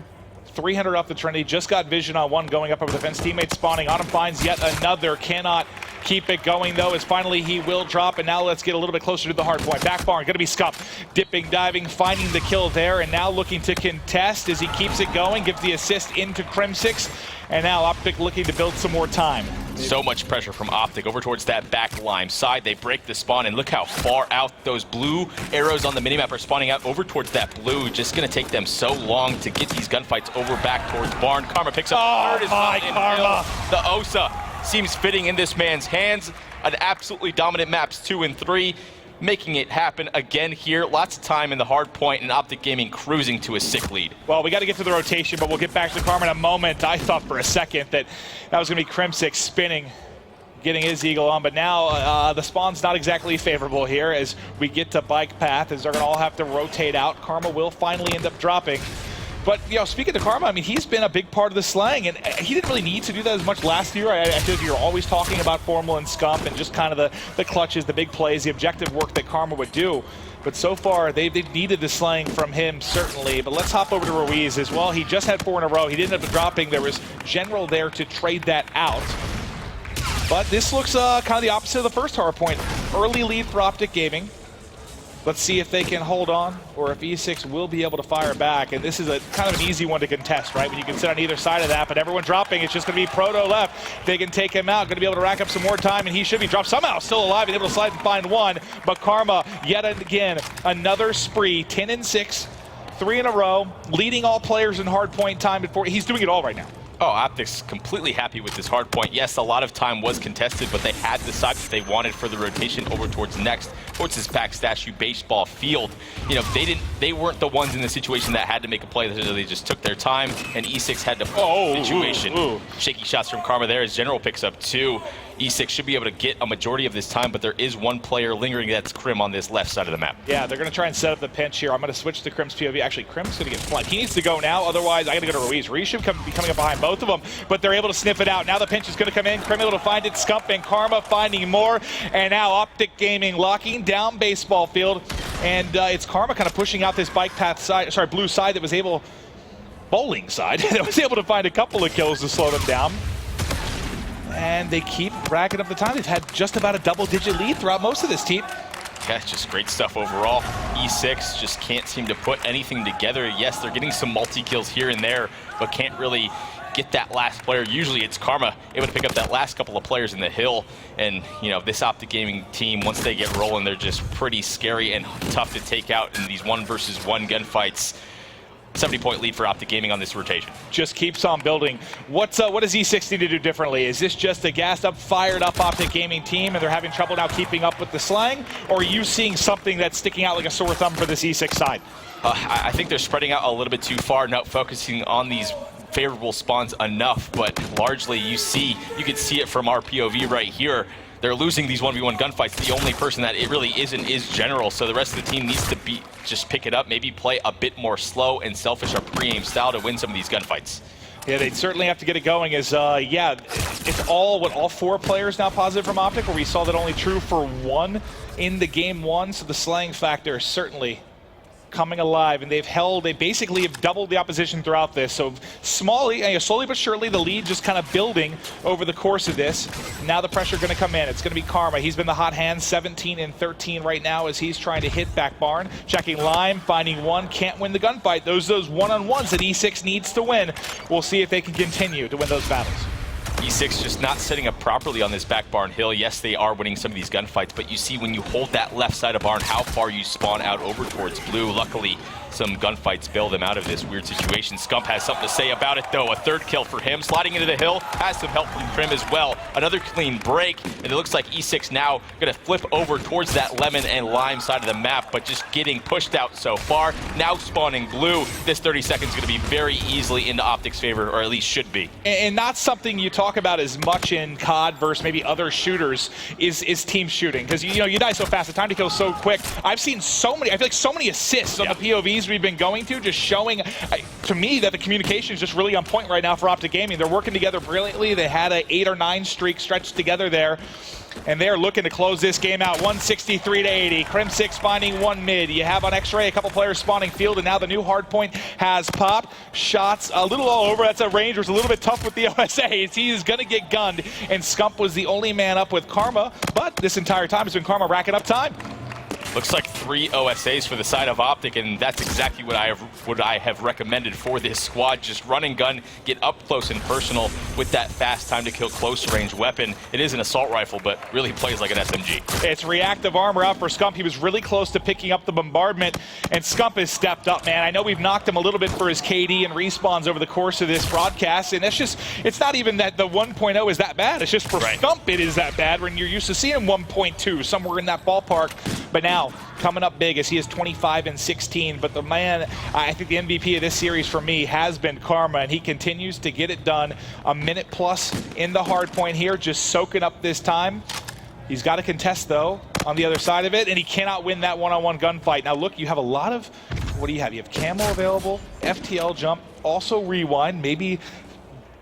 300 off the Trinity, just got vision on 1 going up over the fence. Teammate spawning on him, finds yet another. Cannot keep it going though, as finally he will drop. And now let's get a little bit closer to the hard point. Back barn, gonna be Scump. Dipping, diving, finding the kill there, and now looking to contest as he keeps it going, gives the assist into Crim 6. And now Optic looking to build some more time. So much pressure from Optic over towards that back lime side. They break the spawn, and look how far out those blue arrows on the minimap are spawning out over towards that blue. Just going to take them so long to get these gunfights over back towards Barn. Karma picks up third as well. Karma. The Osa seems fitting in this man's hands. An absolutely dominant maps 2 and 3. Making it happen again here. Lots of time in the hard point, and Optic Gaming cruising to a sick lead. Well, we got to get to the rotation, but we'll get back to Karma in a moment. I thought for a second that was going to be Crimsix spinning, getting his eagle on, but now the spawn's not exactly favorable here as we get to bike path, as they're going to all have to rotate out. Karma will finally end up dropping. But, you know, speaking to Karma, I mean, he's been a big part of the slaying, and he didn't really need to do that as much last year. I feel like you're always talking about Formal and Scump and just kind of the clutches, the big plays, the objective work that Karma would do. But so far, they've needed the slaying from him, certainly. But let's hop over to Ruiz as well. He just had 4 in a row. He didn't end up dropping. There was General there to trade that out. But this looks kind of the opposite of the first hard point. Early lead for Optic Gaming. Let's see if they can hold on, or if E6 will be able to fire back. And this is a kind of an easy one to contest, right? When you can sit on either side of that, but everyone dropping, it's just going to be Proto left. They can take him out, going to be able to rack up some more time, and he should be dropped somehow, still alive, and able to slide and find one. But Karma, yet again, another spree, 10 and 6, 3 in a row, leading all players in hard point time before. He's doing it all right now. Oh, Optic's completely happy with this hard point. Yes, a lot of time was contested, but they had the side that they wanted for the rotation over towards next, towards this backstage baseball field. You know, they weren't the ones in the situation that had to make a play. They just took their time, and E6 had to situation. Shaky shots from Karma there as General picks up 2. E6 should be able to get a majority of this time, but there is one player lingering. That's Krim on this left side of the map. Yeah, they're going to try and set up the pinch here. I'm going to switch to Krim's POV. Actually, Krim's going to get flanked. He needs to go now. Otherwise, I got to go to Ruiz. Ruiz should be coming up behind both of them, but they're able to sniff it out. Now the pinch is going to come in. Krim able to find it. Scump and Karma finding more. And now Optic Gaming locking down baseball field. And it's Karma kind of pushing out this bike path side, sorry, blue side that was able, bowling side, that was able to find a couple of kills to slow them down. And they keep racking up the time. They've had just about a double-digit lead throughout most of this team. Yeah, just great stuff overall. E6 just can't seem to put anything together. Yes, they're getting some multi-kills here and there, but can't really get that last player. Usually it's Karma able to pick up that last couple of players in the hill. And, you know, this Optic Gaming team, once they get rolling, they're just pretty scary and tough to take out in these 1-versus-1 gunfights. 70-point lead for Optic Gaming on this rotation. Just keeps on building. What does E6 need to do differently? Is this just a gassed up, fired up Optic Gaming team and they're having trouble now keeping up with the slang? Or are you seeing something that's sticking out like a sore thumb for this E6 side? I think they're spreading out a little bit too far, not focusing on these favorable spawns enough, but largely you can see it from our POV right here. They're losing these 1v1 gunfights. The only person that it really isn't is General, so the rest of the team needs to just pick it up, maybe play a bit more slow and selfish or pre-aim style to win some of these gunfights. Yeah, they certainly have to get it going as, yeah, it's all 4 players now positive from Optic, where we saw that only true for 1 in the game 1, so the slaying factor is certainly coming alive, and they basically have doubled the opposition throughout this. So slowly but surely, the lead just kind of building over the course of this. Now the pressure going to come in. It's going to be Karma. He's been the hot hand, 17 and 13 right now as he's trying to hit back barn. Checking lime, finding one, can't win the gunfight. Those one-on-ones that E6 needs to win. We'll see if they can continue to win those battles. E6 just not setting up properly on this back barn hill. Yes, they are winning some of these gunfights, but you see when you hold that left side of barn, how far you spawn out over towards blue. Luckily, some gunfights bail them out of this weird situation. Scump has something to say about it, though. A 3rd kill for him. Sliding into the hill, has some help from Krim as well. Another clean break, and it looks like E6 now going to flip over towards that lemon and lime side of the map, but just getting pushed out so far. Now spawning blue. This 30 seconds is going to be very easily into Optic's favor, or at least should be. And not something you talk about as much in COD versus maybe other shooters is team shooting, because you die so fast, the time to kill so quick. I've seen so many, I feel like so many assists on the POVs we've been going to, just showing to me that the communication is just really on point right now for Optic Gaming. They're working together brilliantly. They had a 8 or 9 streak stretched together there, and they're looking to close this game out. 163 to 80. Crim6 finding 1 mid. You have on X-Ray a couple players spawning field, and now the new hard point has popped. Shots a little all over. That's a range. Was a little bit tough with the OSAs. He is going to get gunned, and Scump was the only man up with Karma, but this entire time has been Karma racking up time. Looks like 3 OSAs for the side of Optic, and that's exactly what I have recommended for this squad. Just run and gun, get up close and personal with that fast time to kill close range weapon. It is an assault rifle, but really plays like an SMG. It's reactive armor out for Scump. He was really close to picking up the bombardment, and Scump has stepped up, man. I know we've knocked him a little bit for his KD and respawns over the course of this broadcast, and it's not even that the 1.0 is that bad. It's just for Scump it is that bad when you're used to seeing 1.2, somewhere in that ballpark. But now, coming up big as he is 25 and 16. But the man, I think the MVP of this series for me has been Karma, and he continues to get it done. A minute plus in the hard point here, just soaking up this time. He's got to contest, though, on the other side of it, and he cannot win that one-on-one gunfight. Now, look, you have a lot of, what do you have? You have camo available, FTL jump, also rewind, maybe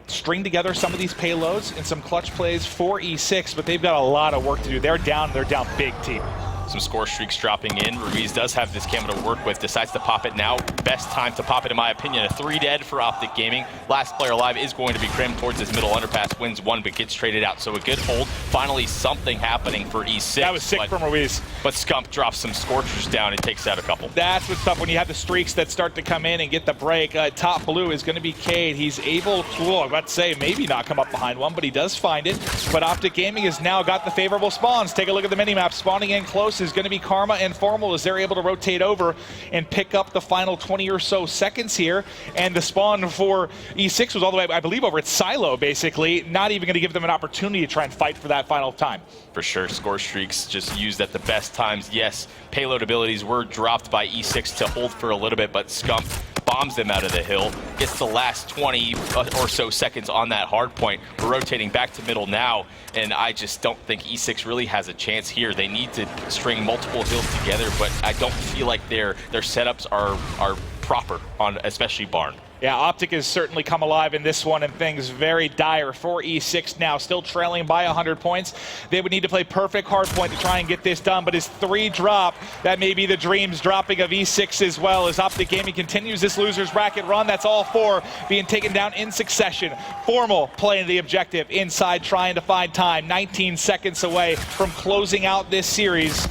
string together some of these payloads and some clutch plays for E6, but they've got a lot of work to do. They're down big, team. Some score streaks dropping in. Ruiz does have this camo to work with, decides to pop it now. Best time to pop it, in my opinion. A 3 dead for Optic Gaming. Last player alive is going to be crammed towards this middle underpass. Wins 1, but gets traded out. So a good hold. Finally, something happening for E6. That was sick from Ruiz. But Scump drops some Scorchers down and takes out a couple. That's what's tough when you have the streaks that start to come in and get the break. Top blue is going to be Cade. He's able to, well, let's say, maybe not come up behind one, but he does find it. But Optic Gaming has now got the favorable spawns. Take a look at the minimap. Spawning in close is going to be Karma and Formal as they're able to rotate over and pick up the final 20 or so seconds here. And the spawn for E6 was all the way, I believe, over at Silo, basically. Not even going to give them an opportunity to try and fight for that final time. For sure, score streaks just used at the best times. Yes, payload abilities were dropped by E6 to hold for a little bit, but Scump bombs them out of the hill, gets the last 20 or so seconds on that hard point. We're rotating back to middle now, and I just don't think E6 really has a chance here. They need to string multiple hills together, but I don't feel like their setups are proper on especially Barn. Yeah, Optic has certainly come alive in this one, and things very dire for E6 now, still trailing by 100 points. They would need to play perfect hard point to try and get this done, but his 3 drop, that may be the dreams dropping of E6 as well, as Optic Gaming continues this loser's bracket run. That's all 4 being taken down in succession. Formal playing the objective inside, trying to find time. 19 seconds away from closing out this series.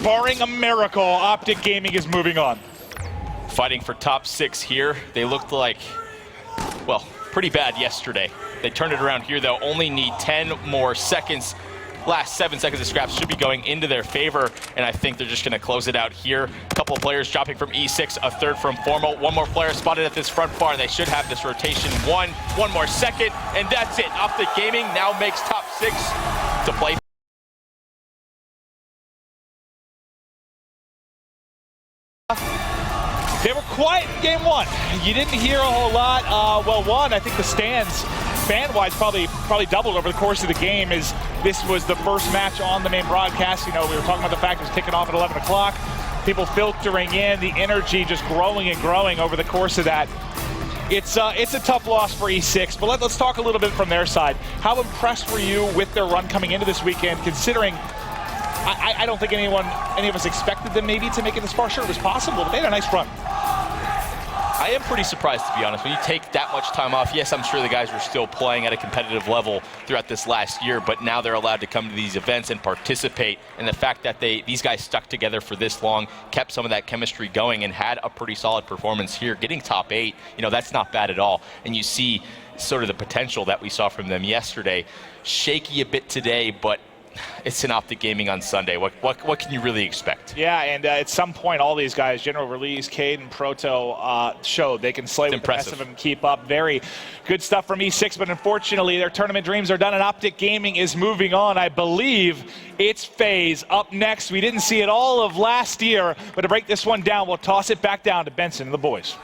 Barring a miracle, Optic Gaming is moving on. Fighting for top 6 here. They looked like, well, pretty bad yesterday. They turned it around here, though. Only need 10 more seconds. Last 7 seconds of scraps should be going into their favor, and I think they're just going to close it out here. A couple of players dropping from E6, a third from Formal. One more player spotted at this front bar. They should have this rotation. One more second, and that's it. Optic Gaming now makes top 6 to play. They were quiet in game 1. You didn't hear a whole lot. Well, one, I think the stands, fan-wise, probably doubled over the course of the game, as this was the first match on the main broadcast. You know, we were talking about the fact it was kicking off at 11 o'clock. People filtering in, the energy just growing and growing over the course of that. It's a tough loss for E6, but let's talk a little bit from their side. How impressed were you with their run coming into this weekend, considering I don't think any of us expected them maybe to make it this far? Sure, it was possible, but they had a nice run. I am pretty surprised, to be honest. When you take that much time off, yes, I'm sure the guys were still playing at a competitive level throughout this last year, but now they're allowed to come to these events and participate. And the fact that these guys stuck together for this long, kept some of that chemistry going, and had a pretty solid performance here. Getting top 8, you know, that's not bad at all. And you see sort of the potential that we saw from them yesterday. Shaky a bit today, but it's an Optic Gaming on Sunday. What can you really expect? Yeah, and at some point, all these guys, General Release, Cade, and Proto, showed they can slay with the rest of them and keep up. Very good stuff from E6, but unfortunately, their tournament dreams are done, and Optic Gaming is moving on. I believe it's FaZe up next. We didn't see it all of last year, but to break this one down, we'll toss it back down to Benson and the boys.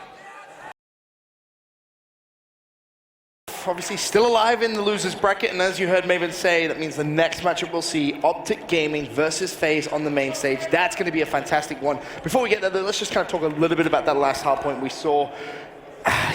Obviously still alive in the losers bracket, and as you heard Maven say, that means the next matchup we'll see Optic Gaming versus FaZe on the main stage. That's going to be a fantastic one. Before we get there, let's just kind of talk a little bit about that last hard point we saw.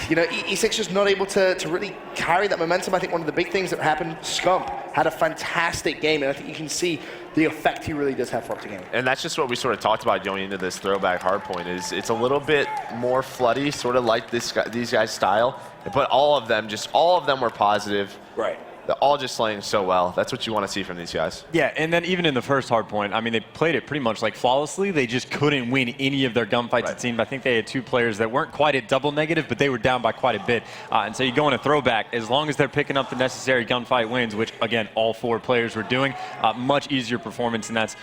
You know, E6 just not able to really carry that momentum. I think one of the big things that happened, Scump had a fantastic game, and I think you can see the effect he really does have for Optic Gaming. And that's just what we sort of talked about going into this throwback hardpoint. Is it's a little bit more floody, sort of like these guys' style, but all of them were positive. Right. they're all just slaying so well. That's what you want to see from these guys. Yeah, and then even in the first hardpoint, I mean, they played it pretty much like flawlessly. They just couldn't win any of their gunfights, it seemed. I think they had 2 players that weren't quite at double negative, but they were down by quite a bit. And so you go in a throwback, as long as they're picking up the necessary gunfight wins, which, again, all 4 players were doing, much easier performance, and that's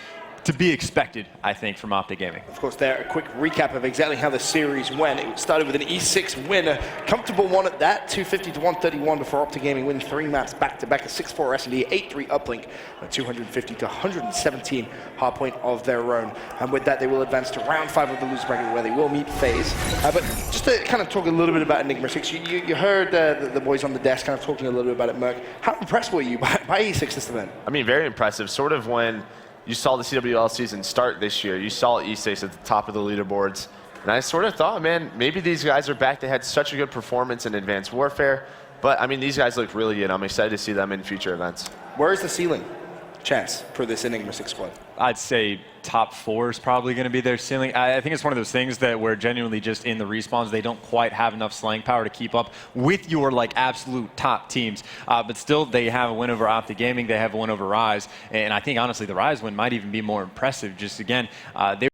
to be expected, I think, from Optic Gaming. Of course, there, a quick recap of exactly how the series went. It started with an E6 win, a comfortable one at that, 250 to 131 before Optic Gaming winning 3 maps back-to-back, a 6-4 S&D, 8-3 uplink, a 250 to 117 hardpoint of their own. And with that, they will advance to round 5 of the loser bracket, where they will meet FaZe. But just to kind of talk a little bit about Enigma 6, you heard the boys on the desk kind of talking a little bit about it, Merc. How impressed were you by E6 this event? I mean, very impressive. Sort of when you saw the CWL season start this year, you saw E6 at the top of the leaderboards, and I sort of thought, man, maybe these guys are back. They had such a good performance in Advanced Warfare, but I mean, these guys look really good. I'm excited to see them in future events. Where is the ceiling chance for this Enigma 6 squad? I'd say top 4 is probably going to be their ceiling. I think it's one of those things that where genuinely just in the respawns, they don't quite have enough slaying power to keep up with your like absolute top teams. But still, they have a win over Optic Gaming. They have a win over Rise. And I think, honestly, the Rise win might even be more impressive. Just, again, they